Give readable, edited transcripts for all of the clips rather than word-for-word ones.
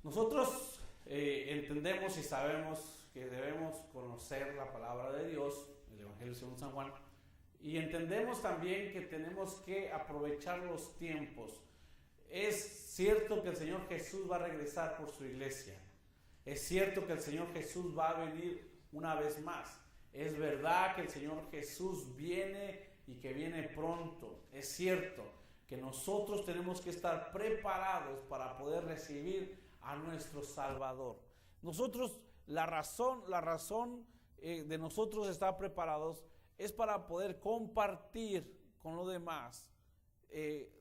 Nosotros entendemos y sabemos que debemos conocer la palabra de Dios, el Evangelio según San Juan, y entendemos también que tenemos que aprovechar los tiempos. Es cierto que el Señor Jesús va a regresar por su iglesia. Es cierto que el Señor Jesús va a venir una vez más. Es verdad que el Señor Jesús viene y que viene pronto. Es cierto que nosotros tenemos que estar preparados para poder recibir a nuestro Salvador. Nosotros, la razón de nosotros estar preparados es para poder compartir con los demás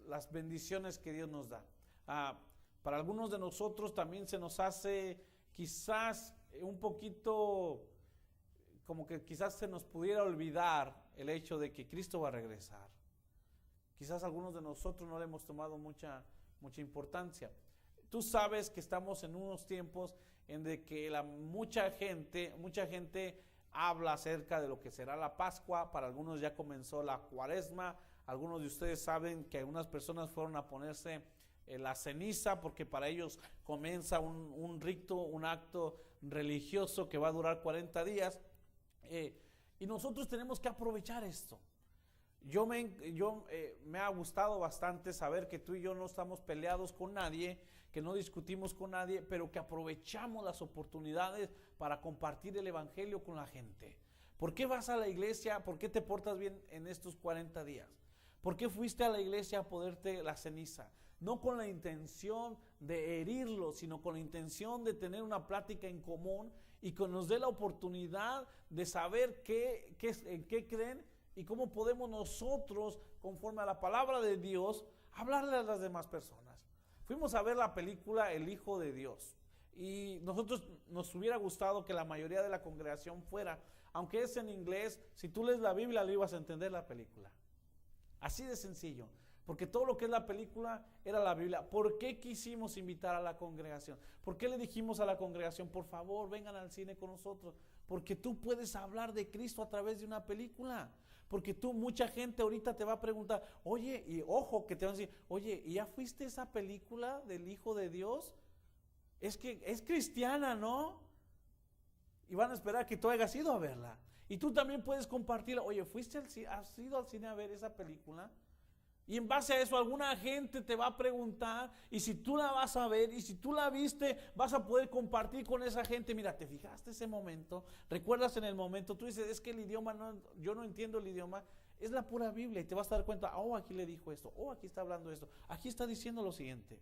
las bendiciones que Dios nos da. Para algunos de nosotros también se nos hace quizás un poquito como que quizás se nos pudiera olvidar el hecho de que Cristo va a regresar. Quizás algunos de nosotros no le hemos tomado mucha importancia. Tú sabes que estamos en unos tiempos en de que mucha gente habla acerca de lo que será la Pascua. Para algunos ya comenzó la Cuaresma. Algunos de ustedes saben que algunas personas fueron a ponerse la ceniza porque para ellos comienza un rito, un acto religioso que va a durar 40 días. Y nosotros tenemos que aprovechar esto. Me ha gustado bastante saber que tú y yo no estamos peleados con nadie, que no discutimos con nadie, pero que aprovechamos las oportunidades para compartir el Evangelio con la gente. ¿Por qué vas a la iglesia? ¿Por qué te portas bien en estos 40 días? ¿Por qué fuiste a la iglesia a ponerte la ceniza? No con la intención de herirlo, sino con la intención de tener una plática en común y que nos dé la oportunidad de saber en qué creen y cómo podemos nosotros, conforme a la palabra de Dios, hablarle a las demás personas. Fuimos a ver la película El Hijo de Dios y nos hubiera gustado que la mayoría de la congregación fuera, aunque es en inglés. Si tú lees la Biblia, le ibas a entender la película. Así de sencillo, porque todo lo que es la película era la Biblia. ¿Por qué quisimos invitar a la congregación? ¿Por qué le dijimos a la congregación, por favor, vengan al cine con nosotros? Porque tú puedes hablar de Cristo a través de una película. Porque mucha gente ahorita te va a preguntar, oye, y ojo, que te van a decir, oye, ¿y ya fuiste a esa película del Hijo de Dios? Es que es cristiana, ¿no? Y van a esperar que tú hayas ido a verla. Y tú también puedes compartirla. Oye, ¿has ido al cine a ver esa película? Y en base a eso alguna gente te va a preguntar, y si tú la vas a ver, y si tú la viste, vas a poder compartir con esa gente. Mira, ¿te fijaste ese momento? ¿Recuerdas en el momento? Tú dices, es que el idioma, yo no entiendo el idioma. Es la pura Biblia y te vas a dar cuenta, oh, aquí le dijo esto, oh, aquí está hablando esto, aquí está diciendo lo siguiente.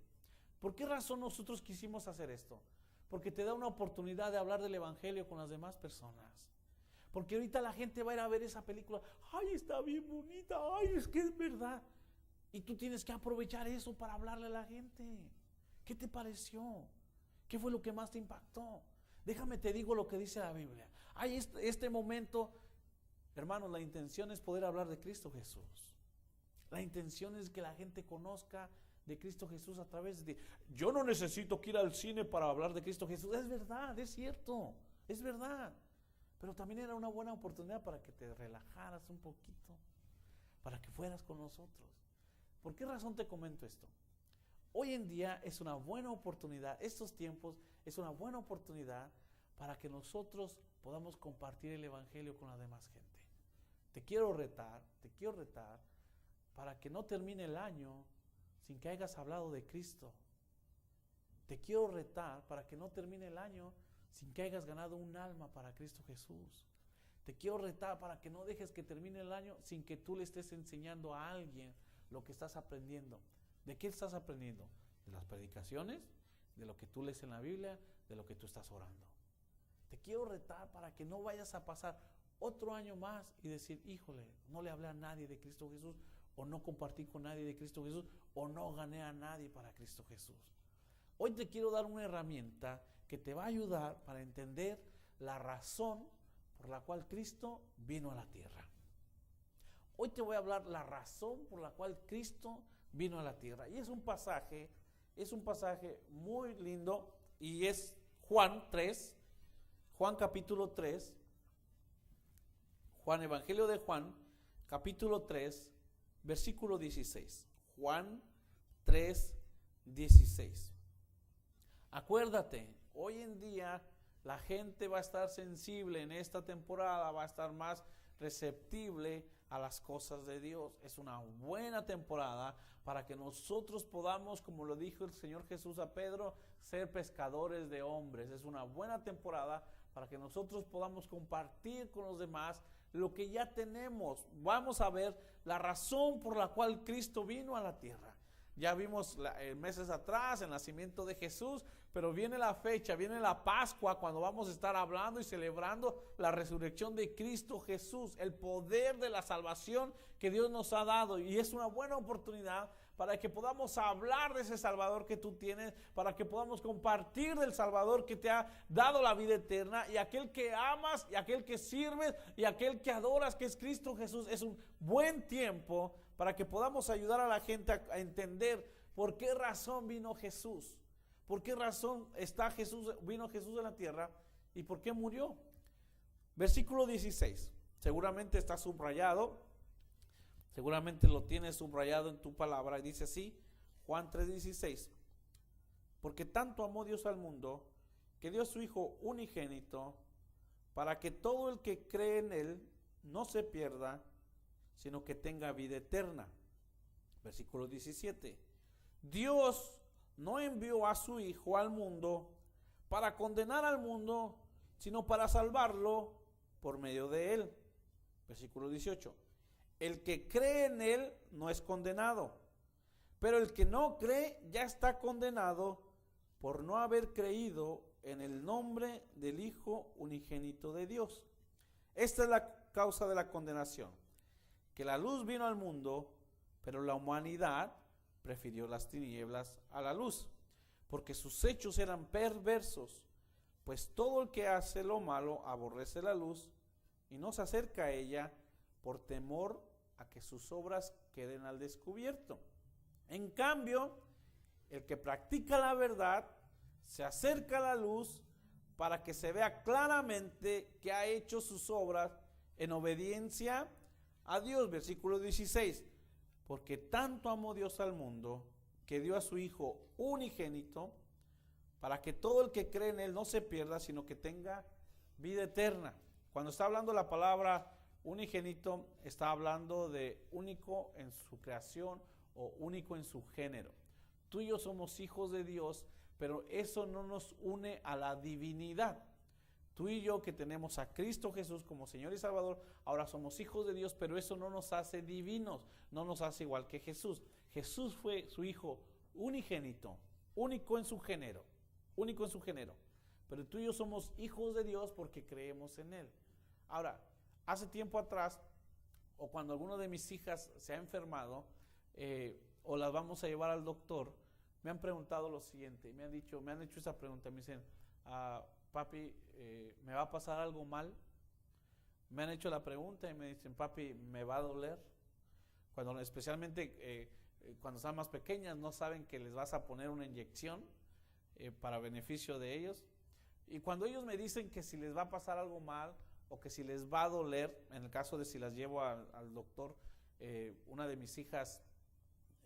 ¿Por qué razón nosotros quisimos hacer esto? Porque te da una oportunidad de hablar del Evangelio con las demás personas. Porque ahorita la gente va a ir a ver esa película, ay, está bien bonita, ay, es que es verdad. Y tú tienes que aprovechar eso para hablarle a la gente. ¿Qué te pareció? ¿Qué fue lo que más te impactó? Déjame te digo lo que dice la Biblia. Hay este momento, hermanos, la intención es poder hablar de Cristo Jesús. La intención es que la gente conozca de Cristo Jesús a través de... Yo no necesito que ir al cine para hablar de Cristo Jesús. Es verdad, es cierto, es verdad. Pero también era una buena oportunidad para que te relajaras un poquito, para que fueras con nosotros. ¿Por qué razón te comento esto? Hoy en día es una buena oportunidad, estos tiempos es una buena oportunidad para que nosotros podamos compartir el Evangelio con la demás gente. Te quiero retar para que no termine el año sin que hayas hablado de Cristo. Te quiero retar para que no termine el año sin que hayas ganado un alma para Cristo Jesús. Te quiero retar para que no dejes que termine el año sin que tú le estés enseñando a alguien lo que estás aprendiendo. ¿De qué estás aprendiendo? De las predicaciones, de lo que tú lees en la Biblia, de lo que tú estás orando. Te quiero retar para que no vayas a pasar otro año más y decir, híjole, no le hablé a nadie de Cristo Jesús, o no compartí con nadie de Cristo Jesús, o no gané a nadie para Cristo Jesús. Hoy te quiero dar una herramienta que te va a ayudar para entender la razón por la cual Cristo vino a la tierra. Hoy te voy a hablar la razón por la cual Cristo vino a la tierra. Y es un pasaje muy lindo, y es Juan capítulo 3, Evangelio de Juan, capítulo 3, versículo 16. Juan 3, 16. Acuérdate, hoy en día la gente va a estar sensible en esta temporada, va a estar más receptible a las cosas de Dios. Es una buena temporada para que nosotros podamos, como lo dijo el Señor Jesús a Pedro, ser pescadores de hombres. Es una buena temporada para que nosotros podamos compartir con los demás lo que ya tenemos. Vamos a ver la razón por la cual Cristo vino a la tierra. Ya vimos meses atrás el nacimiento de Jesús, pero viene la fecha, viene la Pascua, cuando vamos a estar hablando y celebrando la resurrección de Cristo Jesús, el poder de la salvación que Dios nos ha dado. Y es una buena oportunidad para que podamos hablar de ese Salvador que tú tienes, para que podamos compartir del Salvador que te ha dado la vida eterna, y aquel que amas, y aquel que sirves, y aquel que adoras, que es Cristo Jesús. Es un buen tiempo para que podamos ayudar a la gente a entender por qué razón vino Jesús, por qué razón vino Jesús a la tierra y por qué murió. Versículo 16, seguramente está subrayado, seguramente lo tienes subrayado en tu palabra, y dice así, Juan 3:16, porque tanto amó Dios al mundo, que dio a su Hijo unigénito, para que todo el que cree en Él no se pierda, sino que tenga vida eterna. Versículo 17, Dios no envió a su Hijo al mundo para condenar al mundo, sino para salvarlo por medio de Él. Versículo 18, el que cree en Él no es condenado, pero el que no cree ya está condenado por no haber creído en el nombre del Hijo unigénito de Dios. Esta es la causa de la condenación, que la luz vino al mundo, pero la humanidad prefirió las tinieblas a la luz, porque sus hechos eran perversos. Pues todo el que hace lo malo aborrece la luz y no se acerca a ella por temor a que sus obras queden al descubierto. En cambio, el que practica la verdad se acerca a la luz para que se vea claramente que ha hecho sus obras en obediencia a Dios. Versículo 16, porque tanto amó Dios al mundo que dio a su Hijo unigénito, para que todo el que cree en Él no se pierda, sino que tenga vida eterna. Cuando está hablando la palabra unigénito, está hablando de único en su creación o único en su género. Tú y yo somos hijos de Dios, pero eso no nos une a la divinidad. Tú y yo, que tenemos a Cristo Jesús como Señor y Salvador, ahora somos hijos de Dios, pero eso no nos hace divinos, no nos hace igual que Jesús. Jesús fue su Hijo unigénito, único en su género, único en su género. Pero tú y yo somos hijos de Dios porque creemos en Él. Ahora, hace tiempo atrás, o cuando alguna de mis hijas se ha enfermado, o las vamos a llevar al doctor, me han preguntado lo siguiente, me han hecho esa pregunta, me dicen, papi, ¿me va a pasar algo mal? Me han hecho la pregunta y me dicen, papi, ¿me va a doler? Especialmente cuando están más pequeñas, no saben que les vas a poner una inyección para beneficio de ellos. Y cuando ellos me dicen que si les va a pasar algo mal o que si les va a doler, en el caso de si las llevo al doctor, una de mis hijas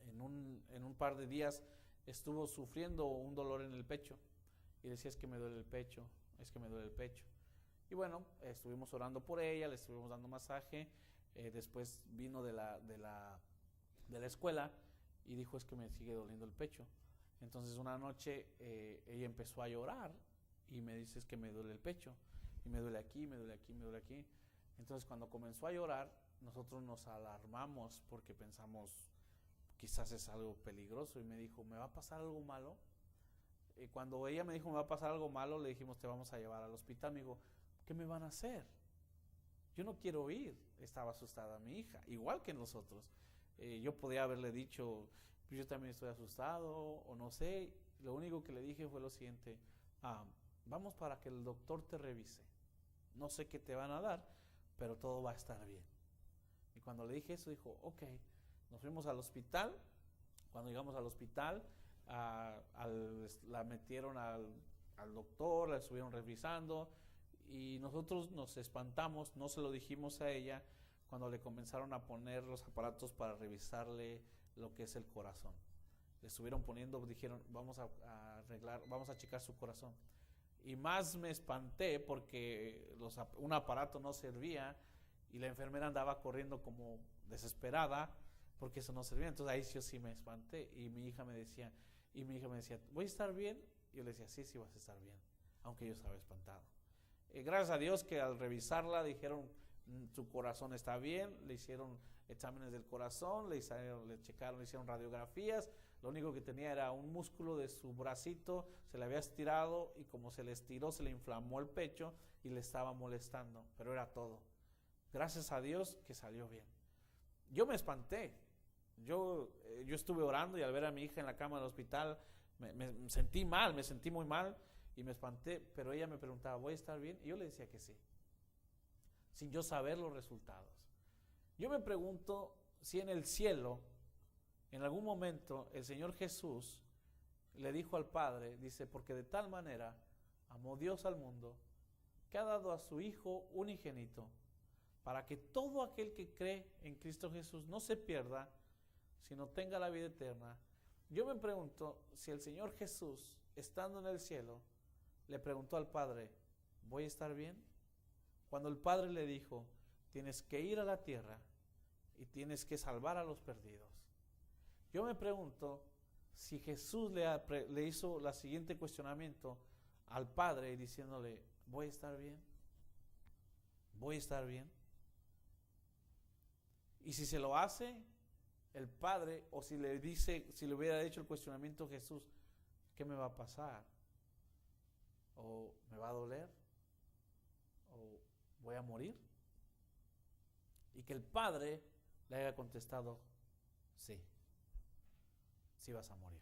en un par de días estuvo sufriendo un dolor en el pecho y decía, es que me duele el pecho, es que me duele el pecho. Y bueno, estuvimos orando por ella, le estuvimos dando masaje, después vino de la escuela y dijo, es que me sigue doliendo el pecho. Entonces una noche ella empezó a llorar y me dice, es que me duele el pecho, y me duele aquí, me duele aquí, me duele aquí. Entonces cuando comenzó a llorar, nosotros nos alarmamos porque pensamos, quizás es algo peligroso, y me dijo, ¿me va a pasar algo malo? Y cuando ella me dijo, ¿me va a pasar algo malo?, le dijimos, te vamos a llevar al hospital. Me dijo, ¿qué me van a hacer? Yo no quiero ir. Estaba asustada mi hija, igual que nosotros. Yo podía haberle dicho, yo también estoy asustado, o no sé. Lo único que le dije fue lo siguiente, vamos para que el doctor te revise. No sé qué te van a dar, pero todo va a estar bien. Y cuando le dije eso, dijo, ok. Nos fuimos al hospital. Cuando llegamos al hospital, la metieron al doctor, la estuvieron revisando, y nosotros nos espantamos, no se lo dijimos a ella, cuando le comenzaron a poner los aparatos para revisarle lo que es el corazón. le estuvieron poniendo, dijeron, vamos a arreglar, vamos a checar su corazón. Y más me espanté porque un aparato no servía y la enfermera andaba corriendo como desesperada porque eso no servía. Entonces ahí yo sí me espanté y mi hija me decía, ¿voy a estar bien? Y yo le decía, sí, sí vas a estar bien, aunque yo estaba espantado. Gracias a Dios que al revisarla dijeron, su corazón está bien, le hicieron exámenes del corazón, le checaron, le hicieron radiografías. Lo único que tenía era un músculo de su bracito, se le había estirado y como se le estiró se le inflamó el pecho y le estaba molestando, pero era todo. Gracias a Dios que salió bien. Yo me espanté, yo estuve orando y al ver a mi hija en la cama del hospital me sentí mal, me sentí muy mal y me espanté, pero ella me preguntaba, ¿voy a estar bien? Y yo le decía que sí, sin yo saber los resultados. Yo me pregunto si en el cielo, en algún momento, el Señor Jesús le dijo al Padre, dice, porque de tal manera amó Dios al mundo, que ha dado a su Hijo unigénito, para que todo aquel que cree en Cristo Jesús no se pierda, sino tenga la vida eterna. Yo me pregunto si el Señor Jesús, estando en el cielo, le preguntó al Padre, ¿voy a estar bien? Cuando el Padre le dijo, tienes que ir a la tierra y tienes que salvar a los perdidos. Yo me pregunto si Jesús le hizo el siguiente cuestionamiento al Padre diciéndole, ¿voy a estar bien? ¿Voy a estar bien? Y si se lo hace el Padre, o si le hubiera hecho el cuestionamiento a Jesús, ¿qué me va a pasar? ¿O me va a doler? ¿O voy a morir? Y que el Padre le haya contestado, sí, sí vas a morir.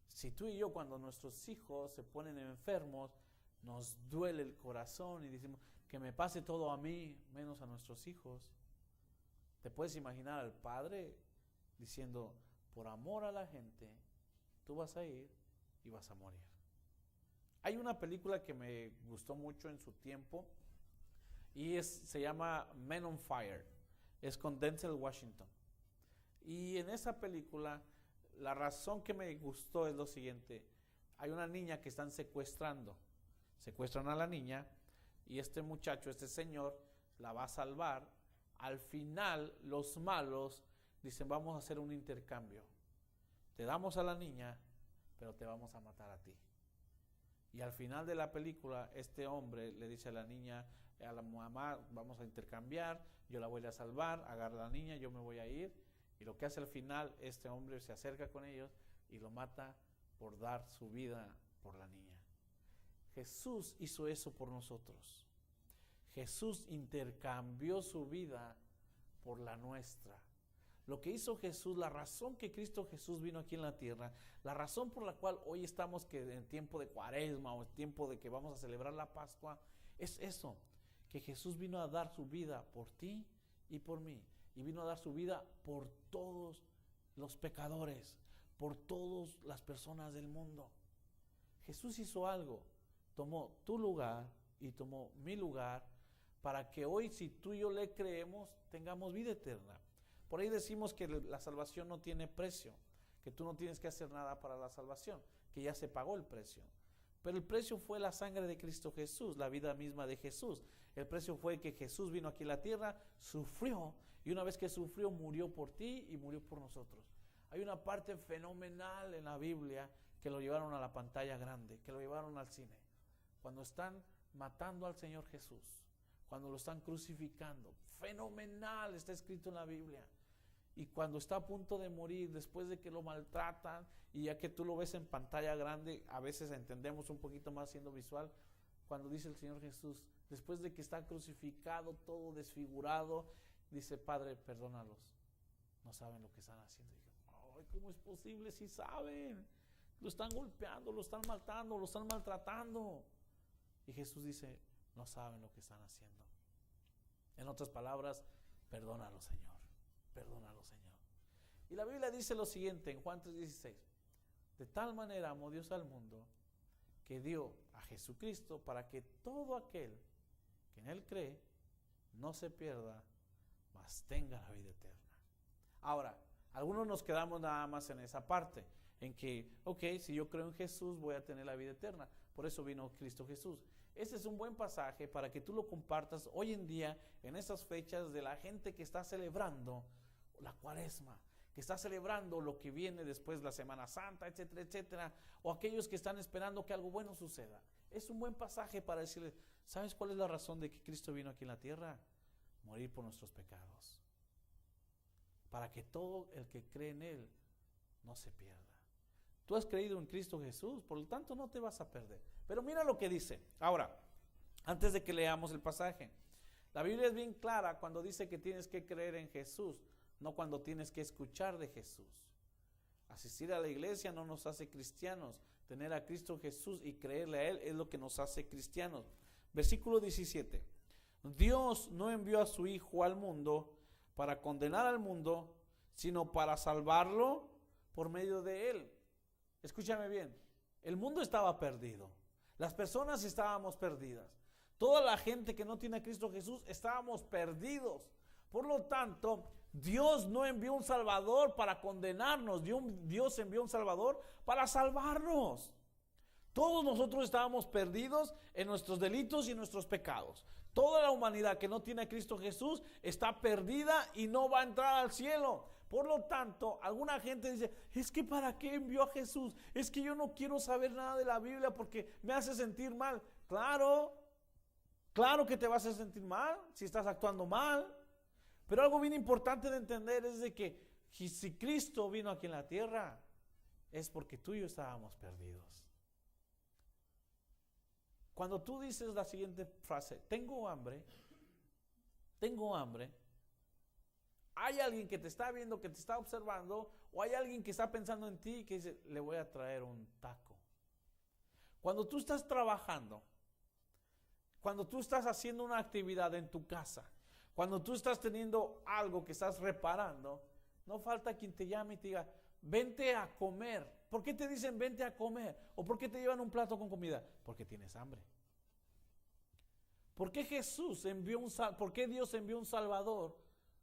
Si tú y yo, cuando nuestros hijos se ponen enfermos, nos duele el corazón y decimos, que me pase todo a mí, menos a nuestros hijos. ¿Te puedes imaginar al Padre diciendo, por amor a la gente, tú vas a ir y vas a morir? Hay una película que me gustó mucho en su tiempo y se llama Men on Fire. Es con Denzel Washington. Y en esa película, la razón que me gustó es lo siguiente. Hay una niña que están secuestrando. Secuestran a la niña y este muchacho, este señor, la va a salvar. Al final, los malos dicen, vamos a hacer un intercambio. Te damos a la niña, pero te vamos a matar a ti. Y al final de la película, este hombre le dice a la niña, a la mamá, vamos a intercambiar, yo la voy a salvar, agarra a la niña, yo me voy a ir. Y lo que hace al final, este hombre se acerca con ellos y lo mata por dar su vida por la niña. Jesús hizo eso por nosotros. Jesús intercambió su vida por la nuestra. Lo que hizo Jesús, la razón que Cristo Jesús vino aquí en la tierra, la razón por la cual hoy estamos en tiempo de Cuaresma o en tiempo de que vamos a celebrar la Pascua, es eso, que Jesús vino a dar su vida por ti y por mí, y vino a dar su vida por todos los pecadores, por todas las personas del mundo. Jesús hizo algo, tomó tu lugar y tomó mi lugar, para que hoy, si tú y yo le creemos, tengamos vida eterna. Por ahí decimos que la salvación no tiene precio, que tú no tienes que hacer nada para la salvación, que ya se pagó el precio. Pero el precio fue la sangre de Cristo Jesús, la vida misma de Jesús. El precio fue que Jesús vino aquí a la tierra, sufrió, y una vez que sufrió, murió por ti y murió por nosotros. Hay una parte fenomenal en la Biblia que lo llevaron a la pantalla grande, que lo llevaron al cine. Cuando están matando al Señor Jesús, cuando lo están crucificando, fenomenal, está escrito en la Biblia. Y cuando está a punto de morir, después de que lo maltratan, y ya que tú lo ves en pantalla grande, a veces entendemos un poquito más siendo visual, cuando dice el Señor Jesús, después de que está crucificado, todo desfigurado, dice, Padre, perdónalos, no saben lo que están haciendo. Y dije, ay, ¿cómo es posible? Si saben, lo están golpeando, lo están matando, lo están maltratando. Y Jesús dice, no saben lo que están haciendo. En otras palabras, perdónalo, Señor, perdónalo, Señor. Y la Biblia dice lo siguiente en Juan 3:16, de tal manera amó Dios al mundo que dio a Jesucristo para que todo aquel que en Él cree no se pierda, mas tenga la vida eterna. Ahora, Algunos nos quedamos nada más en esa parte, en que, ok, si yo creo en Jesús voy a tener la vida eterna. Por eso vino Cristo Jesús. Ese es un buen pasaje para que tú lo compartas hoy en día, en estas fechas, de la gente que está celebrando la Cuaresma, que está celebrando lo que viene después, la Semana Santa, etcétera, etcétera, o aquellos que están esperando que algo bueno suceda. Es un buen pasaje para decirles, ¿sabes cuál es la razón de que Cristo vino aquí en la tierra? Morir por nuestros pecados, para que todo el que cree en Él no se pierda. Tú has creído en Cristo Jesús, por lo tanto no te vas a perder. Pero mira lo que dice. Ahora, antes de que leamos el pasaje, la Biblia es bien clara cuando dice que tienes que creer en Jesús, no cuando tienes que escuchar de Jesús. Asistir a la iglesia no nos hace cristianos. Tener a Cristo Jesús y creerle a Él es lo que nos hace cristianos. Versículo 17. Dios no envió a su Hijo al mundo para condenar al mundo, sino para salvarlo por medio de Él. Escúchame bien, el mundo estaba perdido. Las personas estábamos perdidas. Toda la gente que no tiene a Cristo Jesús estábamos perdidos. Por lo tanto, Dios no envió un Salvador para condenarnos. Dios envió un Salvador para salvarnos. Todos nosotros estábamos perdidos en nuestros delitos y en nuestros pecados. Toda la humanidad que no tiene a Cristo Jesús está perdida y no va a entrar al cielo. Por lo tanto, alguna gente dice, es que ¿para qué envió a Jesús? Es que yo no quiero saber nada de la Biblia porque me hace sentir mal. Claro que te vas a sentir mal si estás actuando mal. Pero algo bien importante de entender es de que si Cristo vino aquí en la tierra, es porque tú y yo estábamos perdidos. Cuando tú dices la siguiente frase, tengo hambre, hay alguien que te está viendo, que te está observando, o hay alguien que está pensando en ti y que dice, le voy a traer un taco. Cuando tú estás trabajando, cuando tú estás haciendo una actividad en tu casa, cuando tú estás teniendo algo que estás reparando, no falta quien te llame y te diga, vente a comer. ¿Por qué te dicen vente a comer? ¿O por qué te llevan un plato con comida? Porque tienes hambre. ¿Por qué por qué Dios envió un Salvador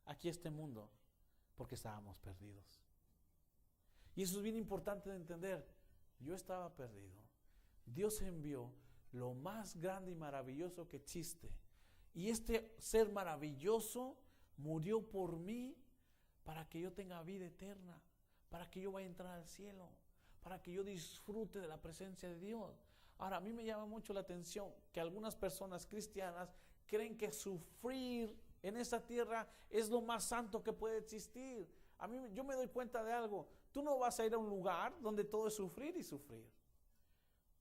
aquí a este mundo? Porque estábamos perdidos. Y eso es bien importante de entender. Yo estaba perdido. Dios envió lo más grande y maravilloso que existe. Y este ser maravilloso murió por mí para que yo tenga vida eterna, para que yo vaya a entrar al cielo, para que yo disfrute de la presencia de Dios. Ahora, a mí me llama mucho la atención que algunas personas cristianas creen que sufrir en esta tierra es lo más santo que puede existir. Yo me doy cuenta de algo. Tú no vas a ir a un lugar donde todo es sufrir y sufrir.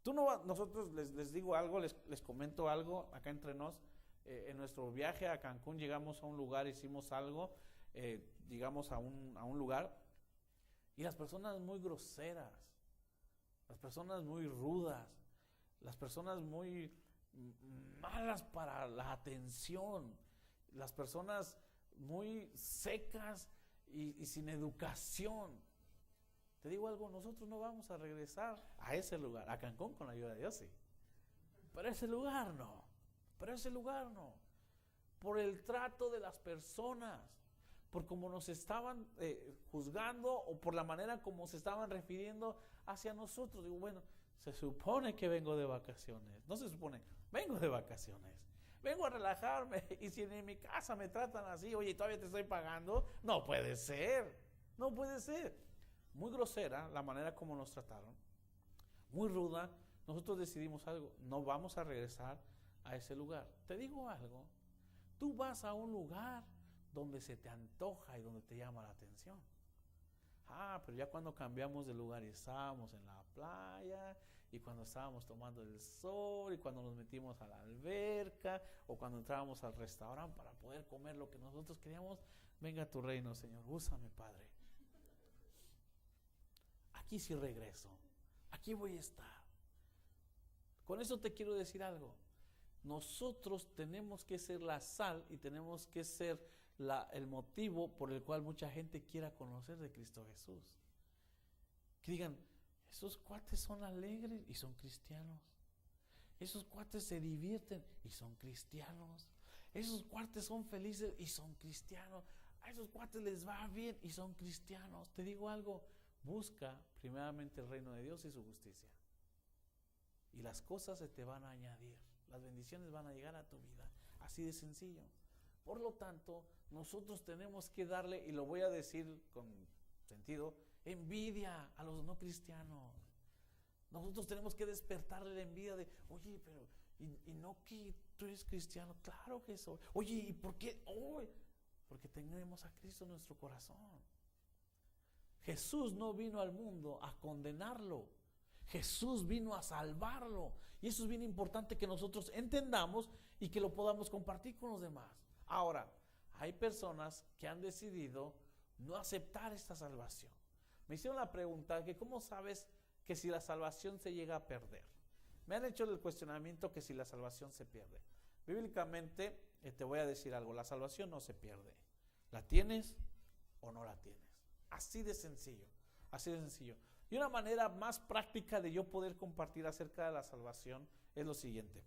Nosotros les digo algo, les comento algo acá entre nos. En nuestro viaje a Cancún llegamos a un lugar, hicimos algo, llegamos a un lugar y las personas muy groseras, las personas muy rudas, las personas muy malas para la atención, las personas muy secas y sin educación. Te digo algo, nosotros no vamos a regresar a ese lugar, a Cancún con la ayuda de Dios, sí. Pero ese lugar no. Por el trato de las personas, por cómo nos estaban juzgando o por la manera como se estaban refiriendo hacia nosotros. Digo, bueno, se supone que vengo de vacaciones. No se supone, vengo de vacaciones. Vengo a relajarme y si en mi casa me tratan así, oye, todavía te estoy pagando, no puede ser. Muy grosera la manera como nos trataron, muy ruda. Nosotros decidimos algo, no vamos a regresar a ese lugar. Te digo algo, tú vas a un lugar donde se te antoja y donde te llama la atención. Pero ya cuando cambiamos de lugar y estábamos en la playa y cuando estábamos tomando el sol y cuando nos metimos a la alberca o cuando entrábamos al restaurante para poder comer lo que nosotros queríamos, venga a tu reino, Señor, úsame, Padre. Aquí sí regreso, aquí voy a estar. Con eso te quiero decir algo. Nosotros tenemos que ser la sal y tenemos que ser el motivo por el cual mucha gente quiera conocer de Cristo Jesús. Que digan, esos cuates son alegres y son cristianos. Esos cuates se divierten y son cristianos. Esos cuates son felices y son cristianos. a esos cuates les va bien y son cristianos. Te digo algo, busca primeramente el reino de Dios y su justicia. Y las cosas se te van a añadir, las bendiciones van a llegar a tu vida, así de sencillo. Por lo tanto, nosotros tenemos que darle, y lo voy a decir con sentido, envidia a los no cristianos. Nosotros tenemos que despertarle la envidia de, oye, pero, y no que tú eres cristiano, claro que soy. Oye, ¿y por qué? Porque tenemos a Cristo en nuestro corazón. Jesús no vino al mundo a condenarlo. Jesús vino a salvarlo. Y eso es bien importante que nosotros entendamos y que lo podamos compartir con los demás. Ahora, hay personas que han decidido no aceptar esta salvación. Me hicieron la pregunta que ¿cómo sabes que si la salvación se llega a perder? Me han hecho el cuestionamiento que si la salvación se pierde. Bíblicamente, te voy a decir algo, la salvación no se pierde. ¿La tienes o no la tienes? Así de sencillo, así de sencillo. Y una manera más práctica de yo poder compartir acerca de la salvación es lo siguiente.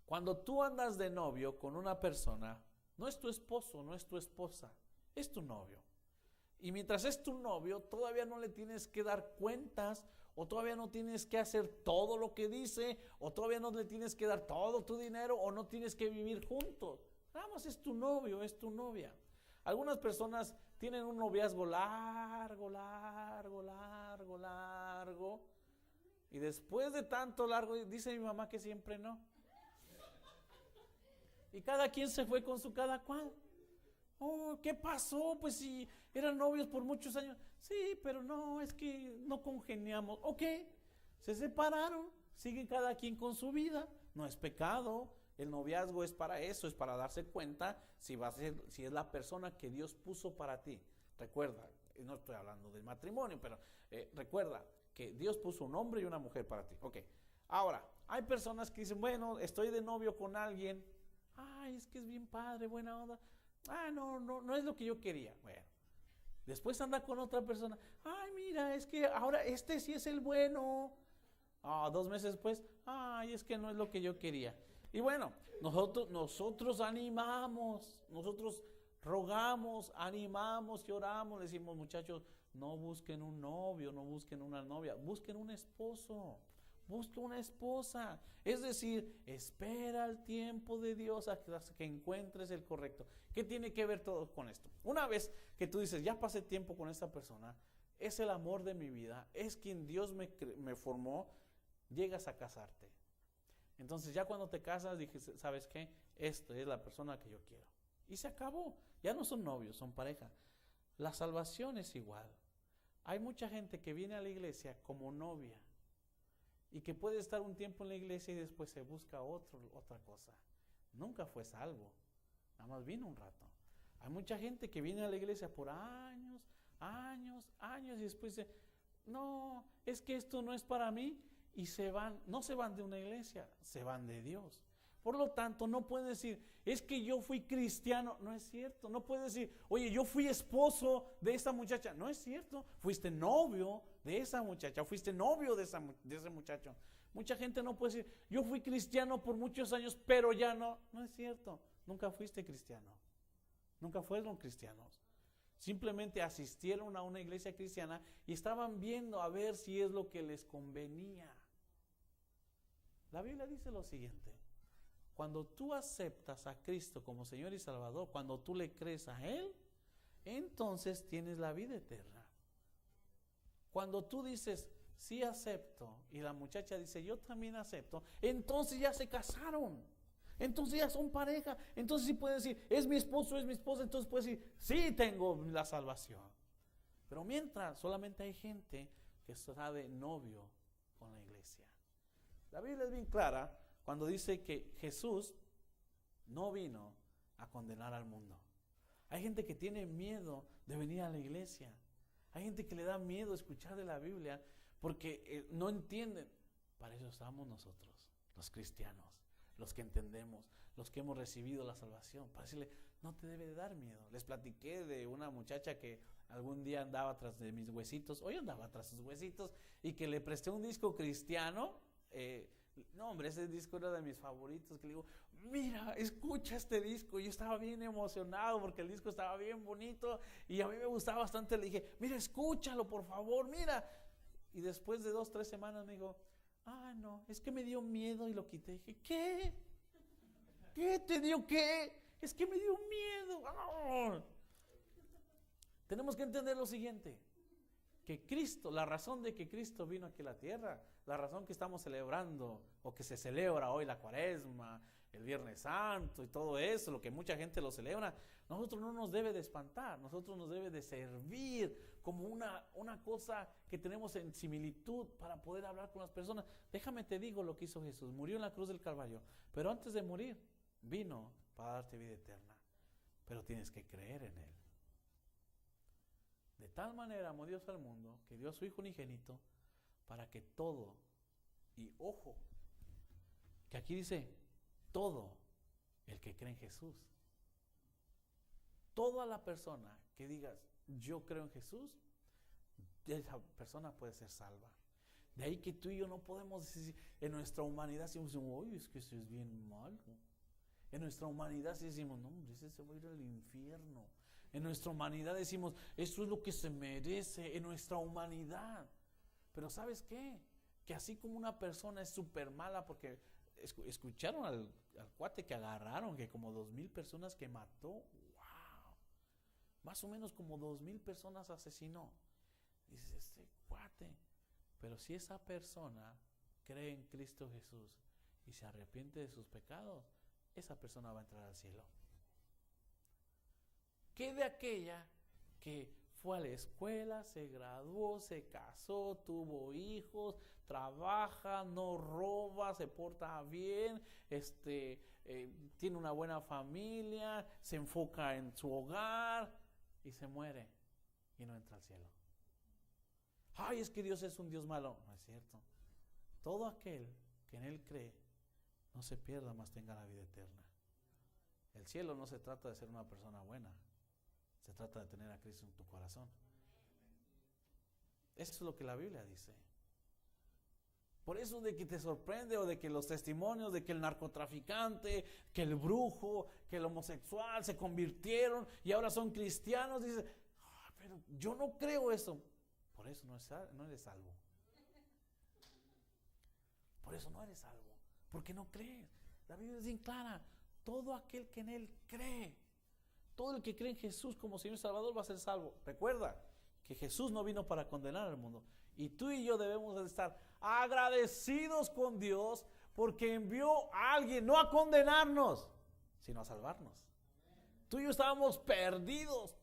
Cuando tú andas de novio con una persona, no es tu esposo, no es tu esposa, es tu novio. Y mientras es tu novio, todavía no le tienes que dar cuentas, o todavía no tienes que hacer todo lo que dice, o todavía no le tienes que dar todo tu dinero, o no tienes que vivir juntos. Nada más es tu novio, es tu novia. Algunas personas tienen un noviazgo largo, y después de tanto largo, dice mi mamá que siempre no. Y cada quien se fue con su cada cual. Oh, ¿qué pasó? Pues si eran novios por muchos años. Sí, pero no, es que no congeniamos. Ok, se separaron, siguen cada quien con su vida. No es pecado. El noviazgo es para eso, es para darse cuenta si es la persona que Dios puso para ti. Recuerda, no estoy hablando del matrimonio, pero recuerda que Dios puso un hombre y una mujer para ti. Ok, ahora, hay personas que dicen, bueno, estoy de novio con alguien. Ay, es que es bien padre, buena onda. No es lo que yo quería. Bueno, después anda con otra persona. Ay, mira, es que ahora este sí es el bueno. 2 meses después, ay, es que no es lo que yo quería. Y bueno, nosotros animamos, nosotros rogamos, animamos y oramos. Le decimos, muchachos, no busquen un novio, no busquen una novia, busquen un esposo. Busca una esposa, es decir, espera el tiempo de Dios hasta que encuentres el correcto. ¿Qué tiene que ver todo con esto? Una vez que tú dices, ya pasé tiempo con esta persona, es el amor de mi vida, es quien Dios me formó, llegas a casarte. Entonces ya cuando te casas, dije, ¿sabes qué? Esta es la persona que yo quiero. Y se acabó, ya no son novios, son pareja. La salvación es igual. Hay mucha gente que viene a la iglesia como novia, y que puede estar un tiempo en la iglesia y después se busca otra cosa. Nunca fue salvo, nada más vino un rato. Hay mucha gente que viene a la iglesia por años, y después dice, no, es que esto no es para mí, y no se van de una iglesia, se van de Dios. Por lo tanto, no puede decir, es que yo fui cristiano. No es cierto. No puede decir, oye, yo fui esposo de esa muchacha. No es cierto. Fuiste novio de esa muchacha, fuiste novio de ese muchacho. Mucha gente no puede decir, yo fui cristiano por muchos años, pero ya no. No es cierto. Nunca fuiste cristiano. Nunca fueron cristianos. Simplemente asistieron a una iglesia cristiana y estaban viendo a ver si es lo que les convenía. La Biblia dice lo siguiente. Cuando tú aceptas a Cristo como Señor y Salvador, cuando tú le crees a Él, entonces tienes la vida eterna. Cuando tú dices, sí acepto, y la muchacha dice, yo también acepto, entonces ya se casaron. Entonces ya son pareja. Entonces sí puede decir, es mi esposo, es mi esposa. Entonces puede decir, sí tengo la salvación. Pero mientras, solamente hay gente que está de novio con la iglesia. La Biblia es bien clara cuando dice que Jesús no vino a condenar al mundo. Hay gente que tiene miedo de venir a la iglesia. Hay gente que le da miedo escuchar de la Biblia porque no entienden. Para eso estamos nosotros, los cristianos, los que entendemos, los que hemos recibido la salvación. Para decirle, no te debe de dar miedo. Les platiqué de una muchacha que algún día andaba tras de mis huesitos. Hoy andaba tras sus huesitos y que le presté un disco cristiano. No, hombre, ese disco era de mis favoritos, que le digo, mira, escucha este disco. Yo estaba bien emocionado porque el disco estaba bien bonito y a mí me gustaba bastante. Le dije, mira, escúchalo por favor, mira. Y después de 2, 3 semanas me dijo, no, es que me dio miedo y lo quité. Dije, ¿qué? ¿Qué te dio qué? Es que me dio miedo. Tenemos que entender lo siguiente, que Cristo, la razón de que Cristo vino aquí a la tierra, la razón que estamos celebrando o que se celebra hoy la Cuaresma, el Viernes Santo y todo eso, lo que mucha gente lo celebra, nosotros no nos debe de espantar, nosotros nos debe de servir como una cosa que tenemos en similitud para poder hablar con las personas. Déjame te digo lo que hizo Jesús, murió en la cruz del Calvario, pero antes de morir vino para darte vida eterna, pero tienes que creer en Él. De tal manera amó Dios al mundo que dio a su Hijo unigénito para que todo, y ojo, que aquí dice todo el que cree en Jesús, toda la persona que digas yo creo en Jesús, esa persona puede ser salva. De ahí que tú y yo no podemos decir, en nuestra humanidad decimos, oye, es que eso es bien malo. En nuestra humanidad decimos, no, ese se va a ir al infierno. En nuestra humanidad decimos, eso es lo que se merece, en nuestra humanidad. Pero ¿sabes qué? Que así como una persona es súper mala, porque escucharon al cuate que agarraron, que como 2,000 personas que mató, wow, más o menos como 2,000 personas asesinó. Dices, este cuate, pero si esa persona cree en Cristo Jesús y se arrepiente de sus pecados, esa persona va a entrar al cielo. ¿Qué de aquella que fue a la escuela, se graduó, se casó, tuvo hijos, trabaja, no roba, se porta bien, tiene una buena familia, se enfoca en su hogar y se muere y no entra al cielo? Ay, es que Dios es un Dios malo. No es cierto. Todo aquel que en Él cree no se pierda, mas tenga la vida eterna. El cielo no se trata de ser una persona buena, se trata de tener a Cristo en tu corazón. Eso es lo que la Biblia dice. Por eso de que te sorprende, o de que los testimonios de que el narcotraficante, que el brujo, que el homosexual se convirtieron y ahora son cristianos, dices, pero yo no creo eso. Por eso no eres salvo. Por eso no eres salvo, porque no crees. La Biblia es bien clara, todo aquel que en Él cree, todo el que cree en Jesús como Señor y Salvador va a ser salvo. Recuerda que Jesús no vino para condenar al mundo, y tú y yo debemos de estar agradecidos con Dios porque envió a alguien no a condenarnos, sino a salvarnos. Tú y yo estábamos perdidos.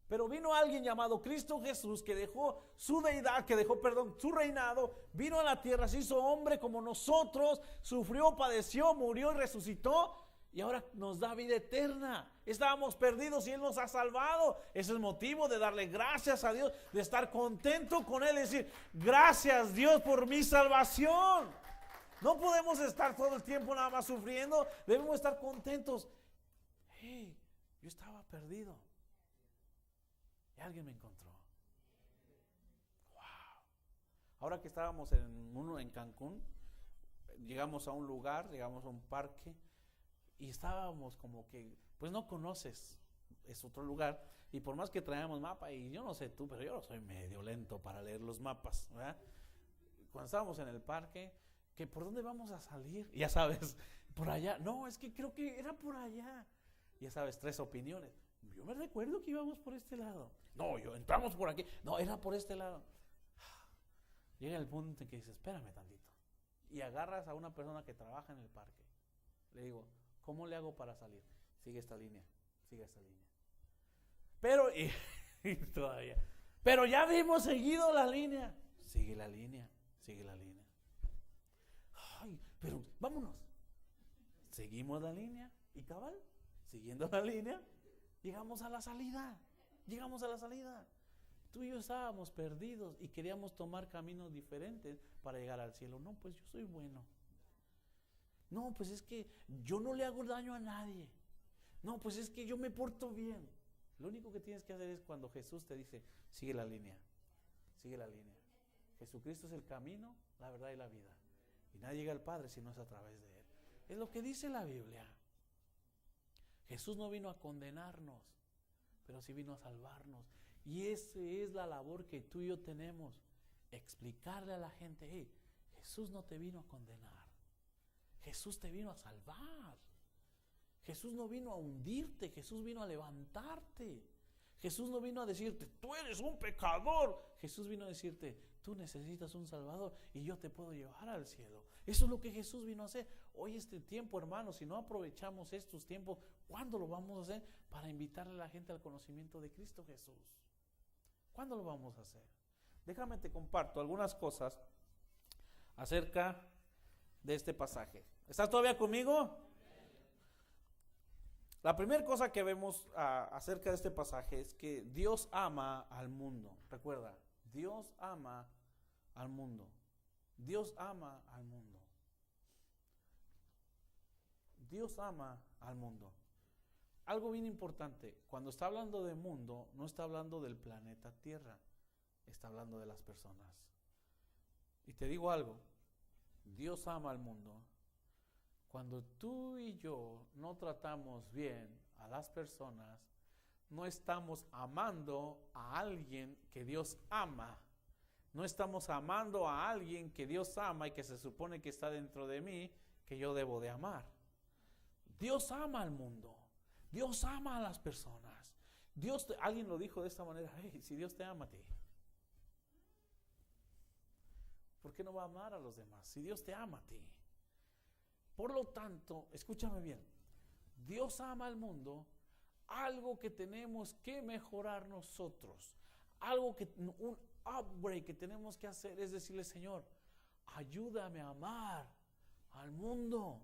Pero vino alguien llamado Cristo Jesús, que dejó su deidad, su reinado, vino a la tierra, se hizo hombre como nosotros, sufrió, padeció, murió y resucitó, y ahora nos da vida eterna. Estábamos perdidos y Él nos ha salvado. Ese es el motivo de darle gracias a Dios, de estar contento con Él, decir, gracias Dios por mi salvación. No podemos estar todo el tiempo nada más sufriendo, debemos estar contentos. Hey, yo estaba perdido y alguien me encontró. Wow. Ahora que estábamos en Cancún, llegamos a un lugar, llegamos a un parque y estábamos como que, pues no conoces, es otro lugar, y por más que traíamos mapa, y yo no sé tú, pero yo soy medio lento para leer los mapas, ¿verdad? Cuando estábamos en el parque, que por dónde vamos a salir, ya sabes, por allá, no, es que creo que era por allá, ya sabes, 3 opiniones. Yo me recuerdo que íbamos por este lado. No, entramos por aquí. No, era por este lado. Llega el punto en que dices, espérame tantito. Y agarras a una persona que trabaja en el parque. Le digo, ¿cómo le hago para salir? Sigue esta línea. Pero, y todavía. Pero ya habíamos seguido la línea. Sigue la línea. Ay, pero vámonos. Seguimos la línea y cabal, siguiendo la línea, llegamos a la salida. Tú y yo estábamos perdidos y queríamos tomar caminos diferentes para llegar al cielo. No, pues yo soy bueno. No, pues es que yo no le hago daño a nadie. No, pues es que yo me porto bien. Lo único que tienes que hacer es cuando Jesús te dice, sigue la línea. Jesucristo es el camino, la verdad y la vida. Y nadie llega al Padre si no es a través de Él. Es lo que dice la Biblia. Jesús no vino a condenarnos, pero sí vino a salvarnos. Y esa es la labor que tú y yo tenemos. Explicarle a la gente, hey, Jesús no te vino a condenar. Jesús te vino a salvar. Jesús no vino a hundirte, Jesús vino a levantarte. Jesús no vino a decirte, tú eres un pecador. Jesús vino a decirte, tú necesitas un Salvador y yo te puedo llevar al cielo. Eso es lo que Jesús vino a hacer. Hoy este tiempo, hermanos, si no aprovechamos estos tiempos, ¿cuándo lo vamos a hacer para invitarle a la gente al conocimiento de Cristo Jesús? ¿Cuándo lo vamos a hacer? Déjame te comparto algunas cosas acerca de este pasaje. ¿Estás todavía conmigo? La primera cosa que vemos acerca de este pasaje es que Dios ama al mundo. Recuerda, Dios ama al mundo. Dios ama al mundo. Dios ama al mundo. Algo bien importante, cuando está hablando de mundo, no está hablando del planeta Tierra, está hablando de las personas. Y te digo algo, Dios ama al mundo. Cuando tú y yo no tratamos bien a las personas, no estamos amando a alguien que Dios ama. No estamos amando a alguien que Dios ama y que se supone que está dentro de mí, que yo debo de amar. Dios ama al mundo. Dios ama a las personas. Alguien lo dijo de esta manera, hey, si Dios te ama a ti, ¿por qué no va a amar a los demás? Si Dios te ama a ti. Por lo tanto, escúchame bien, Dios ama al mundo, algo que tenemos que mejorar nosotros, un upgrade que tenemos que hacer es decirle, Señor, ayúdame a amar al mundo,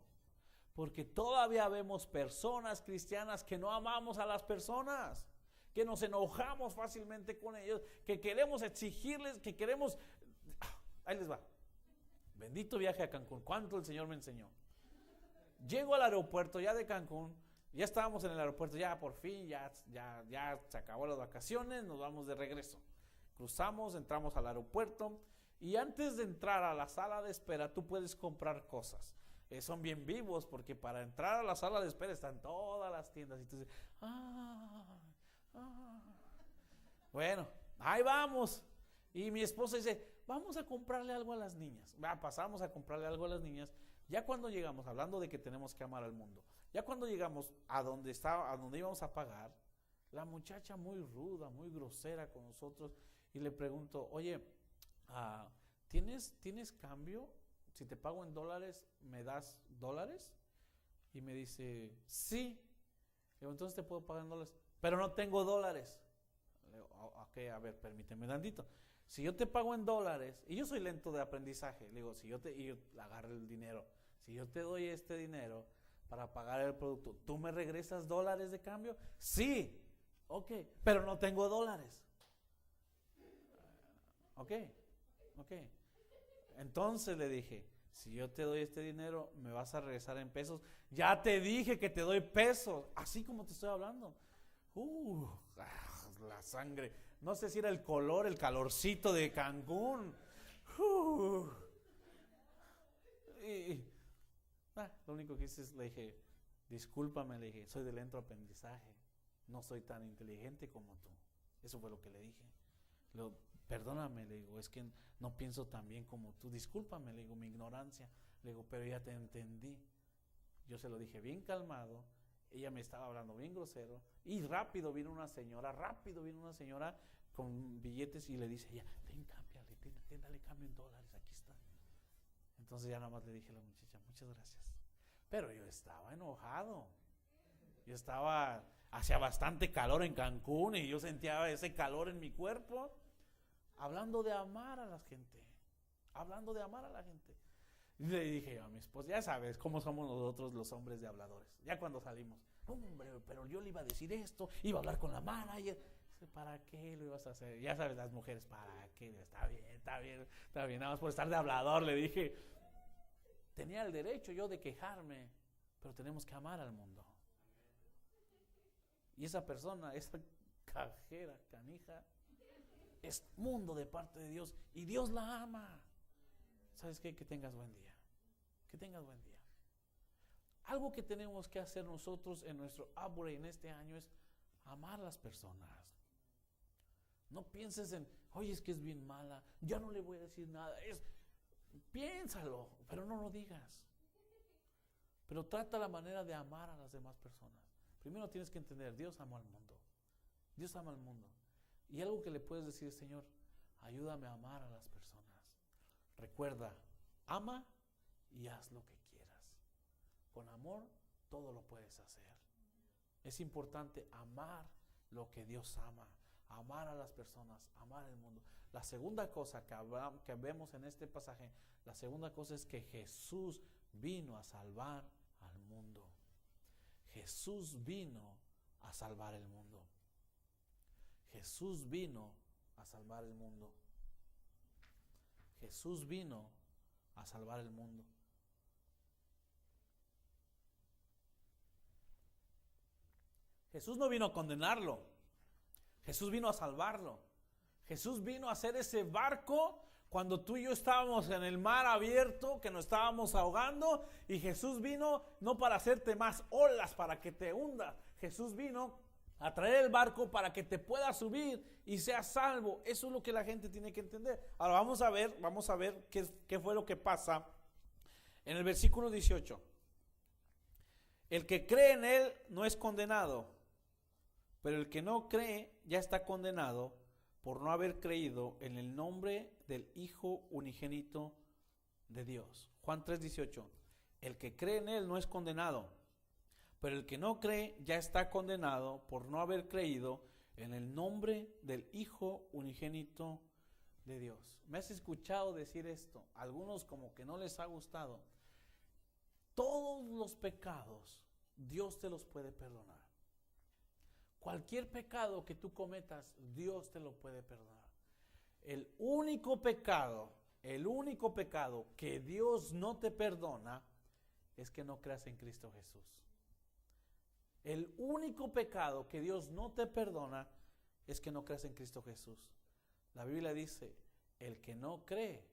porque todavía vemos personas cristianas que no amamos a las personas, que nos enojamos fácilmente con ellos, que queremos exigirles, que queremos, ahí les va, bendito viaje a Cancún, ¿cuánto el Señor me enseñó? Llego al aeropuerto ya de Cancún, ya estábamos en el aeropuerto, ya por fin, ya se acabó las vacaciones, nos vamos de regreso. Cruzamos, entramos al aeropuerto y antes de entrar a la sala de espera tú puedes comprar cosas. Son bien vivos porque para entrar a la sala de espera están todas las tiendas y tú dices, bueno, ahí vamos. Y mi esposa dice, vamos a comprarle algo a las niñas. Pasamos a comprarle algo a las niñas. Ya cuando llegamos, hablando de que tenemos que amar al mundo, ya cuando llegamos a donde íbamos a pagar, la muchacha muy ruda, muy grosera con nosotros, y le pregunto, oye, ¿tienes cambio? Si te pago en dólares, ¿me das dólares? Y me dice, sí. Le digo, entonces te puedo pagar en dólares, pero no tengo dólares. Le digo, ok, a ver, permíteme tantito. Si yo te pago en dólares, y yo soy lento de aprendizaje, le digo, y yo agarro el dinero, si yo te doy este dinero para pagar el producto, ¿tú me regresas dólares de cambio? Sí, ok, pero no tengo dólares. Ok. Entonces le dije, si yo te doy este dinero, ¿me vas a regresar en pesos? Ya te dije que te doy pesos, así como te estoy hablando. La sangre. No sé si era el calorcito de Cancún. Lo único que hice es, le dije, discúlpame, le dije, soy de lento aprendizaje. No soy tan inteligente como tú. Eso fue lo que le dije. Perdóname, le digo, es que no pienso tan bien como tú. Discúlpame, le digo, mi ignorancia. Le digo, pero ya te entendí. Yo se lo dije bien calmado. Ella me estaba hablando bien grosero. Y rápido vino una señora con billetes y le dice ella, cámbiale, dale cambio en dólares, aquí está. Entonces ya nada más le dije a la muchacha, muchas gracias. Pero yo estaba enojado. Hacía bastante calor en Cancún y yo sentía ese calor en mi cuerpo. Hablando de amar a la gente. Y le dije a mi esposa, ya sabes cómo somos nosotros los hombres de habladores. Ya cuando salimos, hombre, pero yo le iba a decir esto, iba a hablar con la manager. ¿Para qué lo ibas a hacer? Ya sabes, las mujeres, ¿para qué? Está bien, nada más por estar de hablador, le dije. Tenía el derecho yo de quejarme, pero tenemos que amar al mundo. Y esa persona, esa cajera, canija, es mundo de parte de Dios y Dios la ama. ¿Sabes qué? Que tengas buen día. Que tengas buen día. Algo que tenemos que hacer nosotros en nuestro upgrade en este año es amar a las personas. No pienses en, oye, es que es bien mala, ya no le voy a decir nada. Piénsalo, pero no lo digas. Pero trata la manera de amar a las demás personas. Primero tienes que entender, Dios ama al mundo. Dios ama al mundo. Y algo que le puedes decir, Señor, ayúdame a amar a las personas. Recuerda, ama y haz lo que quieras. Con amor todo lo puedes hacer. Es importante amar lo que Dios ama, amar a las personas, amar el mundo. La segunda cosa que vemos en este pasaje, la segunda cosa es que Jesús vino a salvar al mundo. Jesús vino a salvar el mundo. Jesús vino a salvar el mundo. Jesús vino a salvar el mundo. Jesús no vino a condenarlo. Jesús vino a salvarlo. Jesús vino a hacer ese barco cuando tú y yo estábamos en el mar abierto, que nos estábamos ahogando, y Jesús vino no para hacerte más olas, para que te hundas. Jesús vino a traer el barco para que te puedas subir y seas salvo. Eso es lo que la gente tiene que entender. Ahora vamos a ver qué fue lo que pasa en el versículo 18. El que cree en él no es condenado, pero el que no cree ya está condenado por no haber creído en el nombre del Hijo unigénito de Dios. Juan 3:18. El que cree en él no es condenado, pero el que no cree ya está condenado por no haber creído en el nombre del Hijo unigénito de Dios. ¿Me has escuchado decir esto? Algunos como que no les ha gustado. Todos los pecados Dios te los puede perdonar. Cualquier pecado que tú cometas, Dios te lo puede perdonar. El único pecado que Dios no te perdona es que no creas en Cristo Jesús. El único pecado que Dios no te perdona es que no creas en Cristo Jesús. La Biblia dice, el que no cree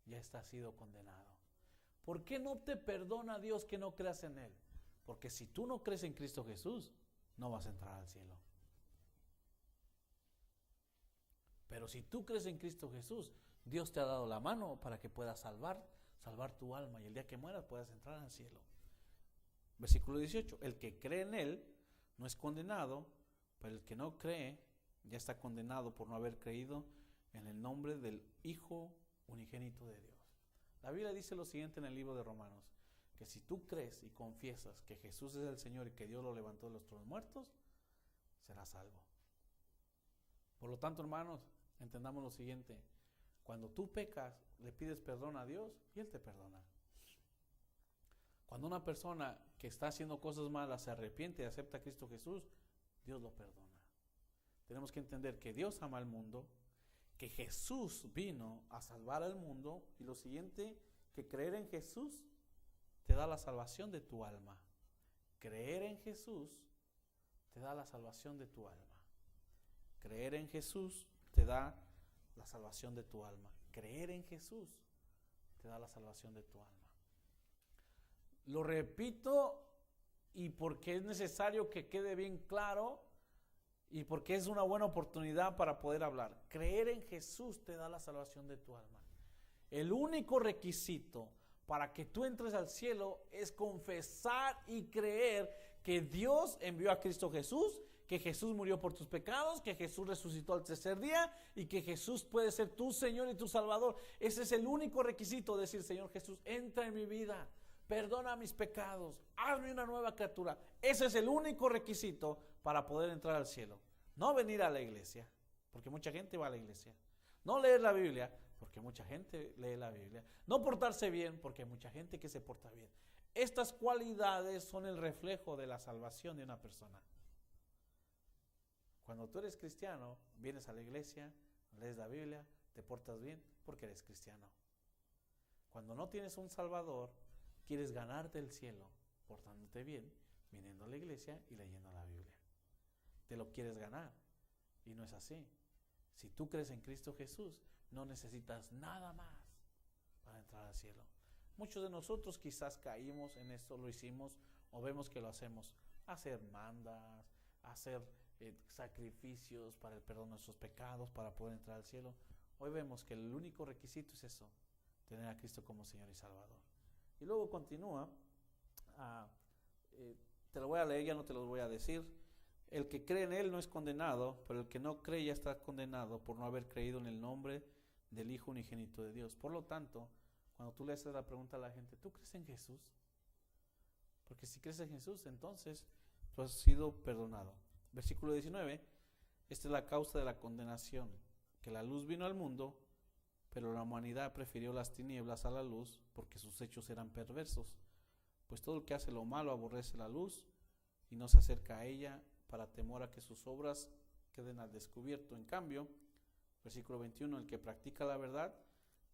ya está sido condenado. ¿Por qué no te perdona Dios que no creas en Él? Porque si tú no crees en Cristo Jesús, no vas a entrar al cielo. Pero si tú crees en Cristo Jesús, Dios te ha dado la mano para que puedas salvar tu alma, y el día que mueras puedas entrar al cielo. Versículo 18, el que cree en Él no es condenado, pero el que no cree ya está condenado por no haber creído en el nombre del Hijo unigénito de Dios. La Biblia dice lo siguiente en el libro de Romanos, que si tú crees y confiesas que Jesús es el Señor y que Dios lo levantó de los muertos, serás salvo. Por lo tanto, hermanos, entendamos lo siguiente: cuando tú pecas, le pides perdón a Dios y Él te perdona. Cuando una persona que está haciendo cosas malas se arrepiente y acepta a Cristo Jesús, Dios lo perdona. Tenemos que entender que Dios ama al mundo, que Jesús vino a salvar al mundo, y lo siguiente, que creer en Jesús te da la salvación de tu alma. Creer en Jesús te da la salvación de tu alma. Creer en Jesús te da la salvación de tu alma. Creer en Jesús te da la salvación de tu alma. Lo repito, y porque es necesario que quede bien claro, y porque es una buena oportunidad para poder hablar. Creer en Jesús te da la salvación de tu alma. El único requisito para que tú entres al cielo es confesar y creer que Dios envió a Cristo Jesús, que Jesús murió por tus pecados, que Jesús resucitó al tercer día y que Jesús puede ser tu Señor y tu Salvador. Ese es el único requisito: decir, Señor Jesús, entra en mi vida, perdona mis pecados, hazme una nueva criatura. Ese es el único requisito para poder entrar al cielo. No venir a la iglesia, porque mucha gente va a la iglesia. No leer la Biblia, porque mucha gente lee la Biblia. No portarse bien, porque hay mucha gente que se porta bien. Estas cualidades son el reflejo de la salvación de una persona. Cuando tú eres cristiano, vienes a la iglesia, lees la Biblia, te portas bien, porque eres cristiano. Cuando no tienes un Salvador, quieres ganarte el cielo portándote bien, viniendo a la iglesia y leyendo la Biblia. Te lo quieres ganar, y no es así. Si tú crees en Cristo Jesús, no necesitas nada más para entrar al cielo. Muchos de nosotros quizás caímos en esto, lo hicimos o vemos que lo hacemos. Hacer mandas, hacer sacrificios para el perdón de nuestros pecados, para poder entrar al cielo. Hoy vemos que el único requisito es eso, tener a Cristo como Señor y Salvador. Y luego continúa, te lo voy a leer, ya no te lo voy a decir. El que cree en Él no es condenado, pero el que no cree ya está condenado por no haber creído en el nombre del Hijo unigénito de Dios. Por lo tanto, cuando tú le haces la pregunta a la gente, ¿tú crees en Jesús? Porque si crees en Jesús, entonces tú has sido perdonado. Versículo 19, esta es la causa de la condenación, que la luz vino al mundo, pero la humanidad prefirió las tinieblas a la luz, porque sus hechos eran perversos. Pues todo el que hace lo malo aborrece la luz y no se acerca a ella, para temor a que sus obras queden al descubierto. En cambio, versículo 21, el que practica la verdad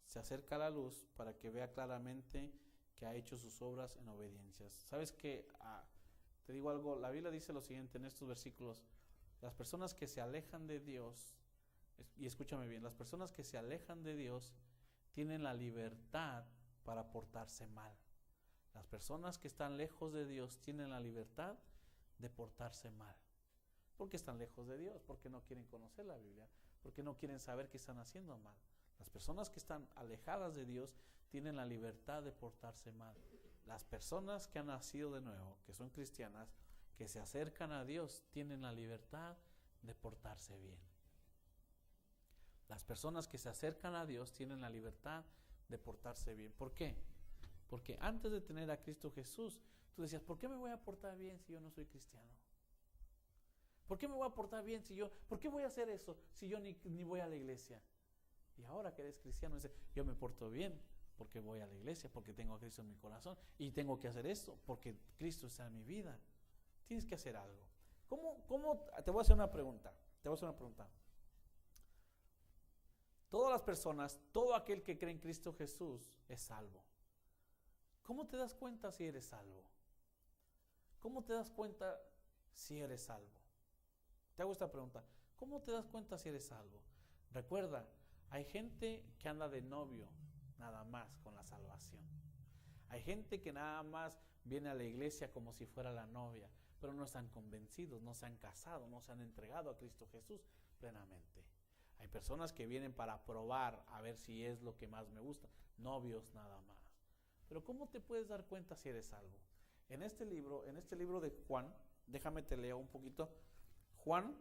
se acerca a la luz para que vea claramente que ha hecho sus obras en obediencia. ¿Sabes qué? Te digo algo, la Biblia dice lo siguiente en estos versículos: las personas que se alejan de Dios, y escúchame bien, las personas que se alejan de Dios tienen la libertad para portarse mal. Las personas que están lejos de Dios tienen la libertad de portarse mal. ¿Por qué están lejos de Dios? Porque no quieren conocer la Biblia, porque no quieren saber que están haciendo mal. Las personas que están alejadas de Dios tienen la libertad de portarse mal. Las personas que han nacido de nuevo, que son cristianas, que se acercan a Dios, tienen la libertad de portarse bien. Las personas que se acercan a Dios tienen la libertad de portarse bien. ¿Por qué? Porque antes de tener a Cristo Jesús, tú decías, ¿por qué me voy a portar bien si yo no soy cristiano? ¿Por qué me voy a portar bien por qué voy a hacer eso si yo ni voy a la iglesia? Y ahora que eres cristiano, dices, yo me porto bien porque voy a la iglesia, porque tengo a Cristo en mi corazón, y tengo que hacer esto porque Cristo está en mi vida. Tienes que hacer algo. ¿Cómo? Te voy a hacer una pregunta. Todas las personas, todo aquel que cree en Cristo Jesús es salvo. ¿Cómo te das cuenta si eres salvo? ¿Cómo te das cuenta si eres salvo? Te hago esta pregunta. ¿Cómo te das cuenta si eres salvo? Recuerda, hay gente que anda de novio nada más con la salvación. Hay gente que nada más viene a la iglesia como si fuera la novia, pero no están convencidos, no se han casado, no se han entregado a Cristo Jesús plenamente. Hay personas que vienen para probar a ver si es lo que más me gusta, novios nada más. Pero ¿cómo te puedes dar cuenta si eres salvo? En este libro de Juan, déjame te leo un poquito. Juan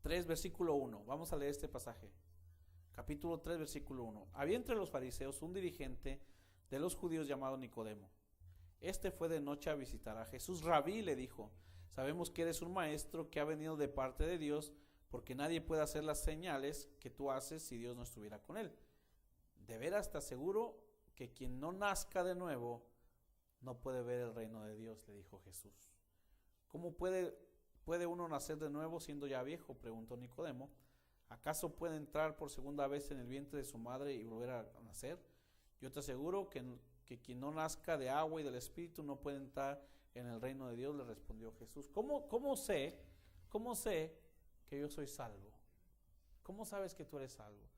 3, versículo 1. Vamos a leer este pasaje. Capítulo 3, versículo 1. Había entre los fariseos un dirigente de los judíos llamado Nicodemo. Este fue de noche a visitar a Jesús. Rabí, le dijo, sabemos que eres un maestro que ha venido de parte de Dios, porque nadie puede hacer las señales que tú haces si Dios no estuviera con él. De veras te aseguro que quien no nazca de nuevo no puede ver el reino de Dios, le dijo Jesús. ¿Cómo puede uno nacer de nuevo siendo ya viejo?, preguntó Nicodemo. ¿Acaso puede entrar por segunda vez en el vientre de su madre y volver a nacer? Yo te aseguro que quien no nazca de agua y del Espíritu no puede entrar en el reino de Dios, le respondió Jesús. ¿Cómo sé que yo soy salvo? ¿Cómo sabes que tú eres salvo?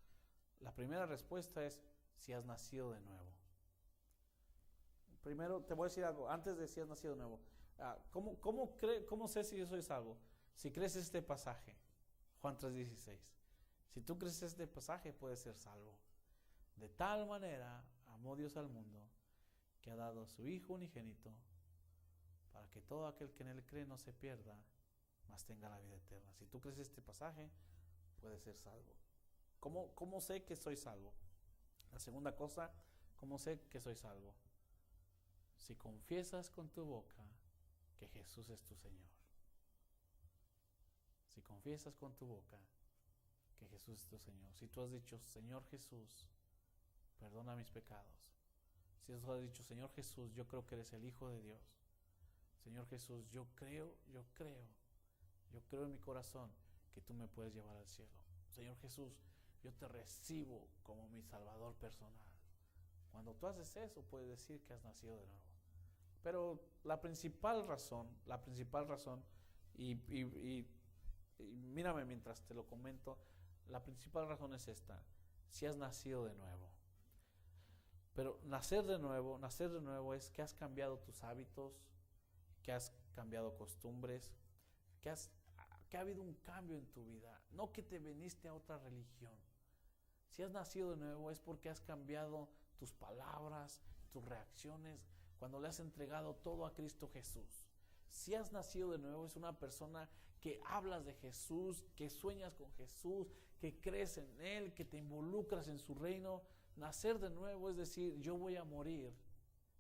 La primera respuesta es si has nacido de nuevo. Primero te voy a decir algo, antes de si has nacido de nuevo. ¿Cómo sé si yo soy salvo? Si crees este pasaje, Juan 3:16. Si tú crees este pasaje, puedes ser salvo. De tal manera amó Dios al mundo, que ha dado a su Hijo unigénito, para que todo aquel que en él cree no se pierda, mas tenga la vida eterna. Si tú crees este pasaje, puedes ser salvo. ¿Cómo sé que soy salvo? La segunda cosa, ¿cómo sé que soy salvo? Si confiesas con tu boca que Jesús es tu Señor. Si confiesas con tu boca que Jesús es tu Señor. Si tú has dicho, Señor Jesús, perdona mis pecados. Si tú has dicho, Señor Jesús, yo creo que eres el Hijo de Dios. Señor Jesús, yo creo en mi corazón que tú me puedes llevar al cielo. Señor Jesús, yo te recibo como mi Salvador personal. Cuando tú haces eso, puedes decir que has nacido de nuevo. Pero la principal razón, y mírame mientras te lo comento, la principal razón es esta: si has nacido de nuevo. Pero nacer de nuevo es que has cambiado tus hábitos, que has cambiado costumbres, que ha habido un cambio en tu vida, no que te viniste a otra religión. Si has nacido de nuevo es porque has cambiado tus palabras, tus reacciones, cuando le has entregado todo a Cristo Jesús. Si has nacido de nuevo es una persona que hablas de Jesús, que sueñas con Jesús, que crees en Él, que te involucras en su reino. Nacer de nuevo es decir, yo voy a morir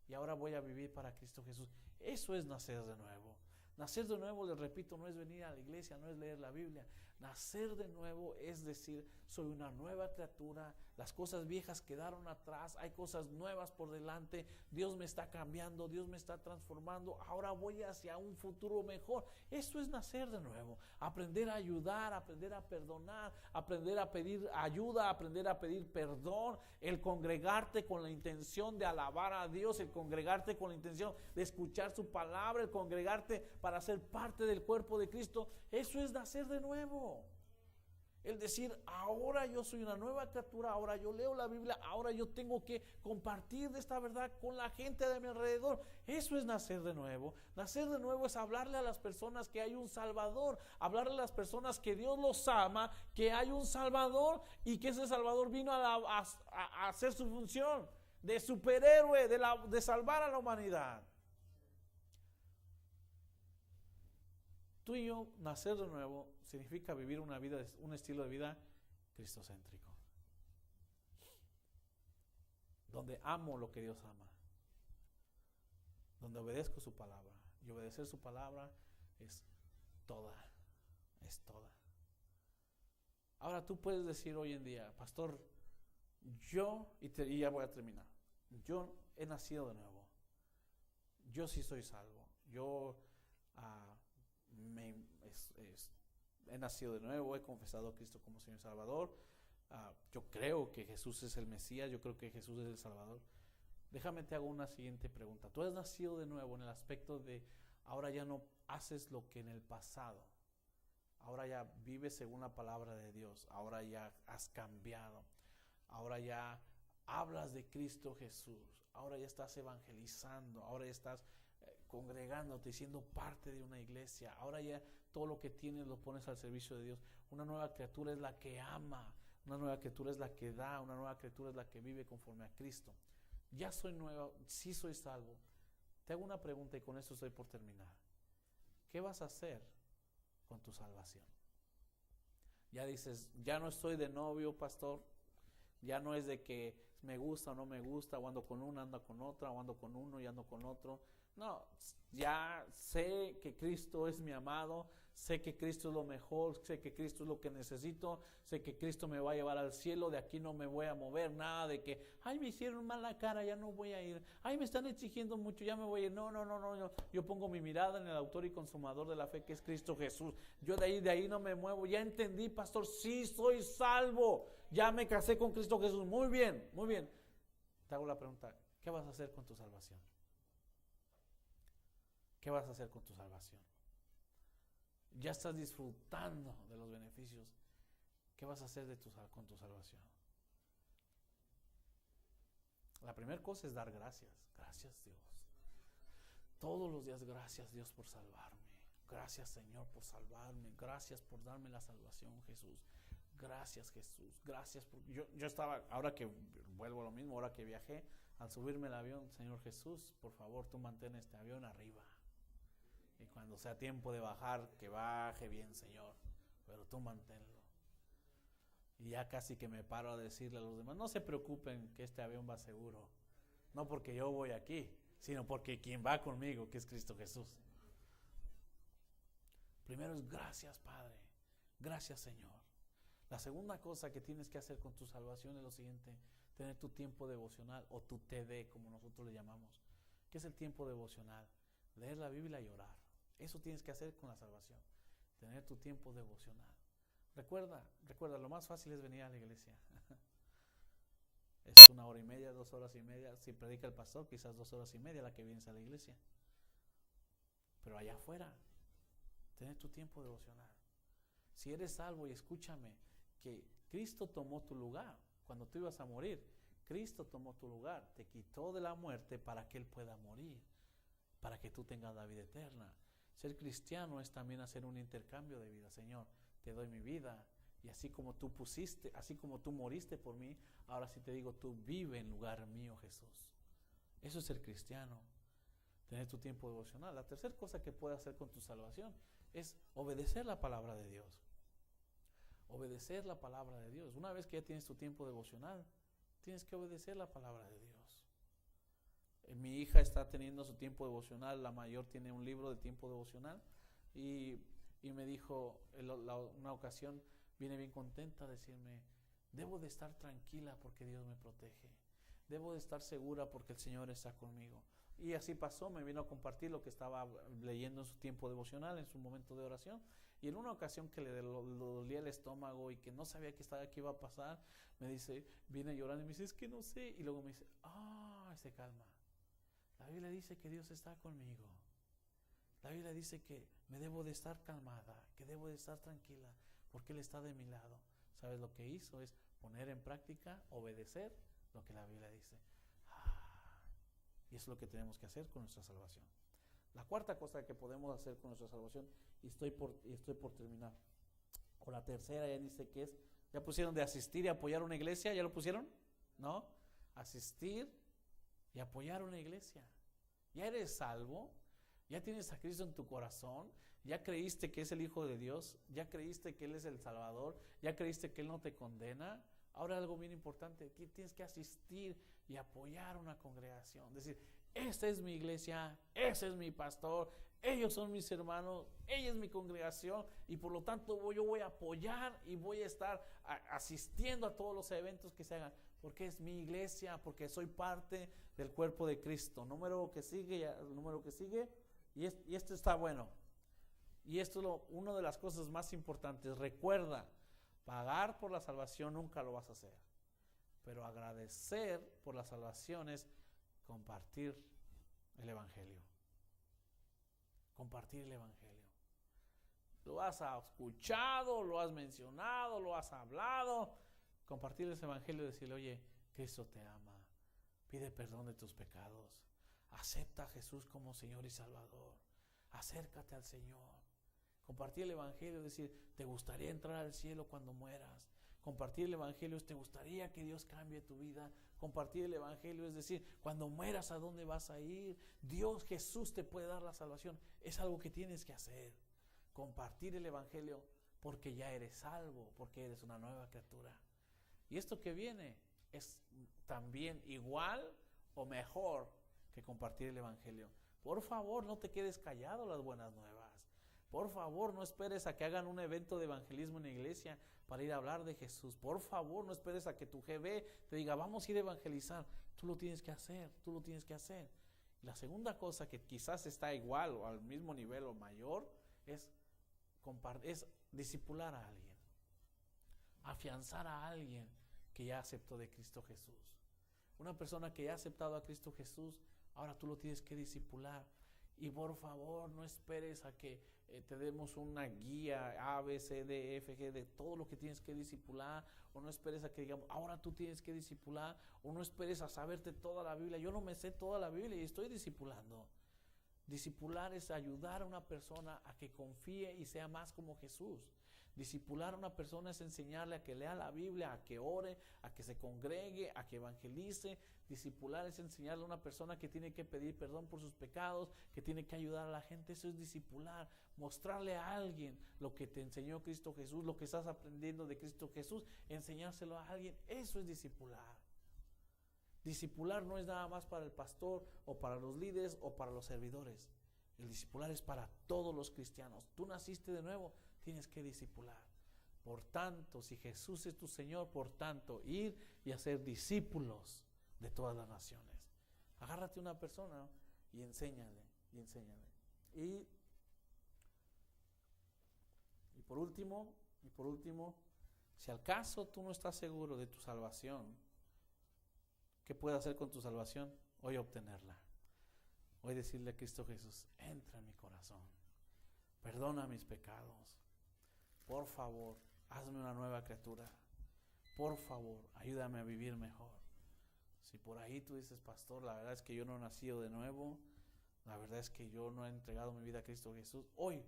y ahora voy a vivir para Cristo Jesús. Eso es nacer de nuevo. Nacer de nuevo, les repito, no es venir a la iglesia, no es leer la Biblia. Nacer de nuevo es decir, soy una nueva criatura, las cosas viejas quedaron atrás, hay cosas nuevas por delante, Dios me está cambiando, Dios me está transformando, ahora voy hacia un futuro mejor. Eso es nacer de nuevo, aprender a ayudar, aprender a perdonar, aprender a pedir ayuda, aprender a pedir perdón, el congregarte con la intención de alabar a Dios, el congregarte con la intención de escuchar su palabra, el congregarte para ser parte del cuerpo de Cristo. Eso es nacer de nuevo. El decir, ahora yo soy una nueva criatura, ahora yo leo la Biblia, ahora yo tengo que compartir de esta verdad con la gente de mi alrededor. Eso es nacer de nuevo. Nacer de nuevo es hablarle a las personas que hay un Salvador, hablarle a las personas que Dios los ama, que hay un Salvador y que ese Salvador vino a hacer su función de superhéroe, de salvar a la humanidad. Tú y yo, nacer de nuevo, significa vivir un estilo de vida cristocéntrico, donde amo lo que Dios ama, donde obedezco su palabra. Y obedecer su palabra es toda. Ahora tú puedes decir hoy en día, pastor, y ya voy a terminar, yo he nacido de nuevo, yo sí soy salvo, yo he nacido de nuevo, he confesado a Cristo como Señor y Salvador, yo creo que Jesús es el Mesías, yo creo que Jesús es el Salvador. Déjame te hago una siguiente pregunta. Tú has nacido de nuevo en el aspecto de ahora ya no haces lo que en el pasado, ahora ya vives según la palabra de Dios, ahora ya has cambiado, ahora ya hablas de Cristo Jesús, ahora ya estás evangelizando, ahora ya estás congregándote y siendo parte de una iglesia. Ahora ya todo lo que tienes lo pones al servicio de Dios. Una nueva criatura es la que ama, una nueva criatura es la que da, una nueva criatura es la que vive conforme a Cristo. Ya soy nueva, sí soy salvo. Te hago una pregunta y con esto estoy por terminar. ¿Qué vas a hacer con tu salvación? Ya dices, ya no estoy de novio, pastor. Ya no es de que me gusta o no me gusta, o ando con una, ando con otra, o ando con uno y ando con otro. No, ya sé que Cristo es mi amado, sé que Cristo es lo mejor, sé que Cristo es lo que necesito, sé que Cristo me va a llevar al cielo, de aquí no me voy a mover, nada de que, ay, me hicieron mal la cara, ya no voy a ir, ay, me están exigiendo mucho, ya me voy a ir. No, yo pongo mi mirada en el autor y consumador de la fe que es Cristo Jesús. Yo de ahí no me muevo. Ya entendí, pastor, sí soy salvo, ya me casé con Cristo Jesús. Muy bien. Te hago la pregunta, ¿qué vas a hacer con tu salvación? ¿Qué vas a hacer con tu salvación? Ya estás disfrutando de los beneficios. ¿Qué vas a hacer con tu salvación? La primera cosa es dar gracias. Gracias, Dios. Todos los días, gracias, Dios, por salvarme. Gracias, Señor, por salvarme. Gracias por darme la salvación, Jesús. Gracias, Jesús. Gracias por... Yo estaba, ahora que vuelvo a lo mismo, ahora que viajé, al subirme al avión, Señor Jesús, por favor, tú mantén este avión arriba. Y cuando sea tiempo de bajar, que baje bien, Señor. Pero tú manténlo. Y ya casi que me paro a decirle a los demás, no se preocupen que este avión va seguro. No porque yo voy aquí, sino porque quien va conmigo, que es Cristo Jesús. Primero es gracias, Padre. Gracias, Señor. La segunda cosa que tienes que hacer con tu salvación es lo siguiente: tener tu tiempo devocional, o tu TD, como nosotros le llamamos. ¿Qué es el tiempo devocional? Leer la Biblia y orar. Eso tienes que hacer con la salvación. Tener tu tiempo devocional. Recuerda, lo más fácil es venir a la iglesia. Es 1 hora y media, 2 horas y media. Si predica el pastor, quizás 2 horas y media la que vienes a la iglesia. Pero allá afuera, tener tu tiempo devocional. Si eres salvo, y escúchame, que Cristo tomó tu lugar cuando tú ibas a morir. Cristo tomó tu lugar, te quitó de la muerte para que Él pueda morir, para que tú tengas la vida eterna. Ser cristiano es también hacer un intercambio de vida. Señor, te doy mi vida, y así como tú moriste por mí, ahora sí te digo, tú vive en lugar mío, Jesús. Eso es ser cristiano, tener tu tiempo devocional. La tercera cosa que puedes hacer con tu salvación es obedecer la palabra de Dios. Obedecer la palabra de Dios. Una vez que ya tienes tu tiempo devocional, tienes que obedecer la palabra de Dios. Mi hija está teniendo su tiempo devocional, la mayor tiene un libro de tiempo devocional, y me dijo una ocasión, viene bien contenta a decirme, debo de estar tranquila porque Dios me protege, debo de estar segura porque el Señor está conmigo. Y así pasó, me vino a compartir lo que estaba leyendo en su tiempo devocional, en su momento de oración. Y en una ocasión que le dolía el estómago y que no sabía qué iba a pasar, me dice, viene llorando y me dice, es que no sé. Y luego me dice, se calma. La Biblia dice que Dios está conmigo. La Biblia dice que me debo de estar calmada, que debo de estar tranquila, porque Él está de mi lado. ¿Sabes lo que hizo? Es poner en práctica, obedecer lo que la Biblia dice. Y eso es lo que tenemos que hacer con nuestra salvación. La cuarta cosa que podemos hacer con nuestra salvación, y estoy por terminar. O la tercera, ya dice que es, ya pusieron de asistir y apoyar una iglesia, ¿ya lo pusieron? ¿No? Asistir y apoyar una iglesia. Ya eres salvo, ya tienes a Cristo en tu corazón, ya creíste que es el Hijo de Dios, ya creíste que Él es el Salvador, ya creíste que Él no te condena. Ahora algo bien importante, aquí tienes que asistir y apoyar una congregación. Decir, esta es mi iglesia, ese es mi pastor, ellos son mis hermanos, ella es mi congregación, y por lo tanto yo voy a apoyar y voy a estar asistiendo a todos los eventos que se hagan, porque es mi iglesia, porque soy parte del cuerpo de Cristo. Número que sigue, y esto está bueno. Y esto es una de las cosas más importantes. Recuerda, pagar por la salvación nunca lo vas a hacer, pero agradecer por la salvación es compartir el Evangelio. Compartir el Evangelio. Lo has escuchado, lo has mencionado, lo has hablado. Compartir ese Evangelio y decirle, oye, Cristo te ama. Pide perdón de tus pecados. Acepta a Jesús como Señor y Salvador. Acércate al Señor. Compartir el Evangelio es decir, ¿te gustaría entrar al cielo cuando mueras? Compartir el Evangelio es, ¿te gustaría que Dios cambie tu vida? Compartir el Evangelio es decir, cuando mueras, ¿a dónde vas a ir? Dios, Jesús te puede dar la salvación. Es algo que tienes que hacer. Compartir el Evangelio porque ya eres salvo, porque eres una nueva criatura. Y esto que viene es también igual o mejor que compartir el Evangelio. Por favor, no te quedes callado las buenas nuevas. Por favor, no esperes a que hagan un evento de evangelismo en la iglesia para ir a hablar de Jesús. Por favor, no esperes a que tu GB te diga, vamos a ir a evangelizar. Tú lo tienes que hacer, tú lo tienes que hacer. Y la segunda cosa que quizás está igual o al mismo nivel o mayor es discipular a alguien. Afianzar a alguien que ya aceptó de Cristo Jesús. Una persona que ya ha aceptado a Cristo Jesús, ahora tú lo tienes que discipular. Y por favor, no esperes a que te demos una guía A, B, C, D, F, G de todo lo que tienes que discipular, o no esperes a que digamos, ahora tú tienes que discipular, o no esperes a saberte toda la Biblia. Yo no me sé toda la Biblia y estoy discipulando. Discipular es ayudar a una persona a que confíe y sea más como Jesús. Discipular a una persona es enseñarle a que lea la Biblia, a que ore, a que se congregue, a que evangelice. Discipular es enseñarle a una persona que tiene que pedir perdón por sus pecados, que tiene que ayudar a la gente. Eso es discipular. Mostrarle a alguien lo que te enseñó Cristo Jesús, lo que estás aprendiendo de Cristo Jesús, enseñárselo a alguien. Eso es discipular. Discipular no es nada más para el pastor o para los líderes o para los servidores. El discipular es para todos los cristianos. Tú naciste de nuevo, tienes que discipular. Por tanto, si Jesús es tu Señor, por tanto, ir y hacer discípulos de todas las naciones. Agárrate a una persona y enséñale, y enséñale. Y por último, si al caso tú no estás seguro de tu salvación, ¿qué puedes hacer con tu salvación? Hoy obtenerla. Hoy decirle a Cristo Jesús, entra en mi corazón, perdona mis pecados, por favor, hazme una nueva criatura, por favor, ayúdame a vivir mejor. Si por ahí tú dices, pastor, la verdad es que yo no he nacido de nuevo, la verdad es que yo no he entregado mi vida a Cristo Jesús, hoy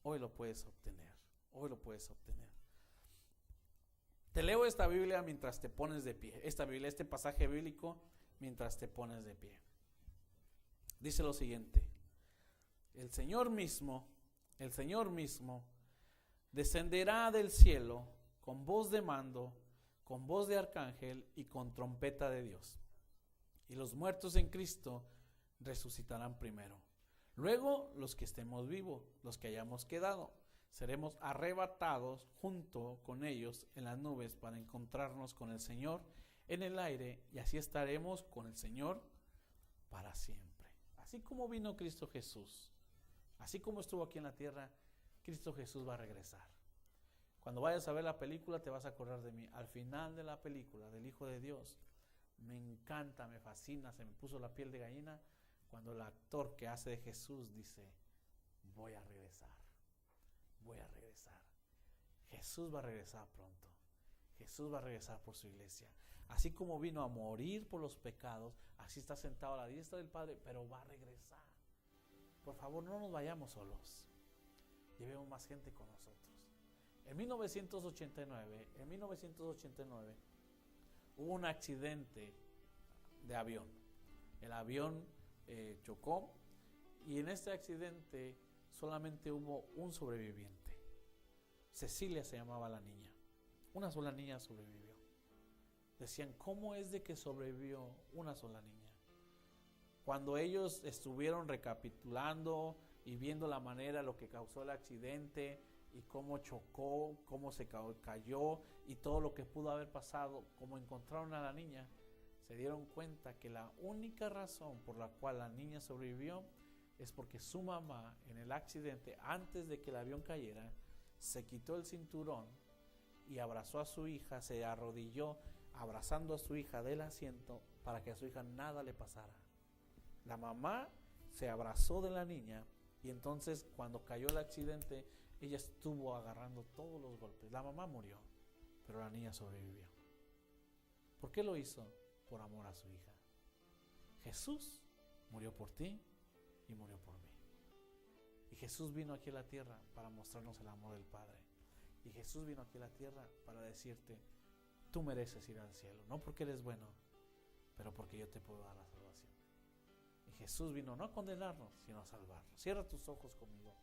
lo puedes obtener, hoy lo puedes obtener. Te leo esta Biblia mientras te pones de pie, este pasaje bíblico mientras te pones de pie. Dice lo siguiente: el Señor mismo descenderá del cielo con voz de mando, con voz de arcángel y con trompeta de Dios. Y los muertos en Cristo resucitarán primero. Luego los que estemos vivos, los que hayamos quedado, seremos arrebatados junto con ellos en las nubes para encontrarnos con el Señor en el aire, y así estaremos con el Señor para siempre. Así como vino Cristo Jesús, así como estuvo aquí en la tierra, Cristo Jesús va a regresar. Cuando vayas a ver la película te vas a acordar de mí. Al final de la película del Hijo de Dios, me encanta, me fascina, se me puso la piel de gallina cuando el actor que hace de Jesús dice: voy a regresar, voy a regresar. Jesús va a regresar pronto. Jesús va a regresar por su iglesia. Así como vino a morir por los pecados, así está sentado a la diestra del Padre, pero va a regresar. Por favor, no nos vayamos solos. Llevemos más gente con nosotros. En 1989 hubo un accidente de avión. El avión chocó, y en este accidente solamente hubo un sobreviviente. Cecilia se llamaba la niña. Una sola niña sobrevivió. Decían, ¿cómo es de que sobrevivió una sola niña? Cuando ellos estuvieron recapitulando y viendo la manera, lo que causó el accidente y cómo chocó, cómo se cayó y todo lo que pudo haber pasado, como encontraron a la niña, se dieron cuenta que la única razón por la cual la niña sobrevivió es porque su mamá en el accidente, antes de que el avión cayera, se quitó el cinturón y abrazó a su hija, se arrodilló abrazando a su hija del asiento para que a su hija nada le pasara. La mamá se abrazó de la niña, y entonces cuando cayó el accidente ella estuvo agarrando todos los golpes. La mamá murió, pero la niña sobrevivió. ¿Por qué lo hizo? Por amor a su hija. Jesús murió por ti y murió por mí. Y Jesús vino aquí a la tierra para mostrarnos el amor del Padre. Y Jesús vino aquí a la tierra para decirte: tú mereces ir al cielo, no porque eres bueno, pero porque yo te puedo dar la salvación. Y Jesús vino no a condenarnos, sino a salvarnos. Cierra tus ojos conmigo.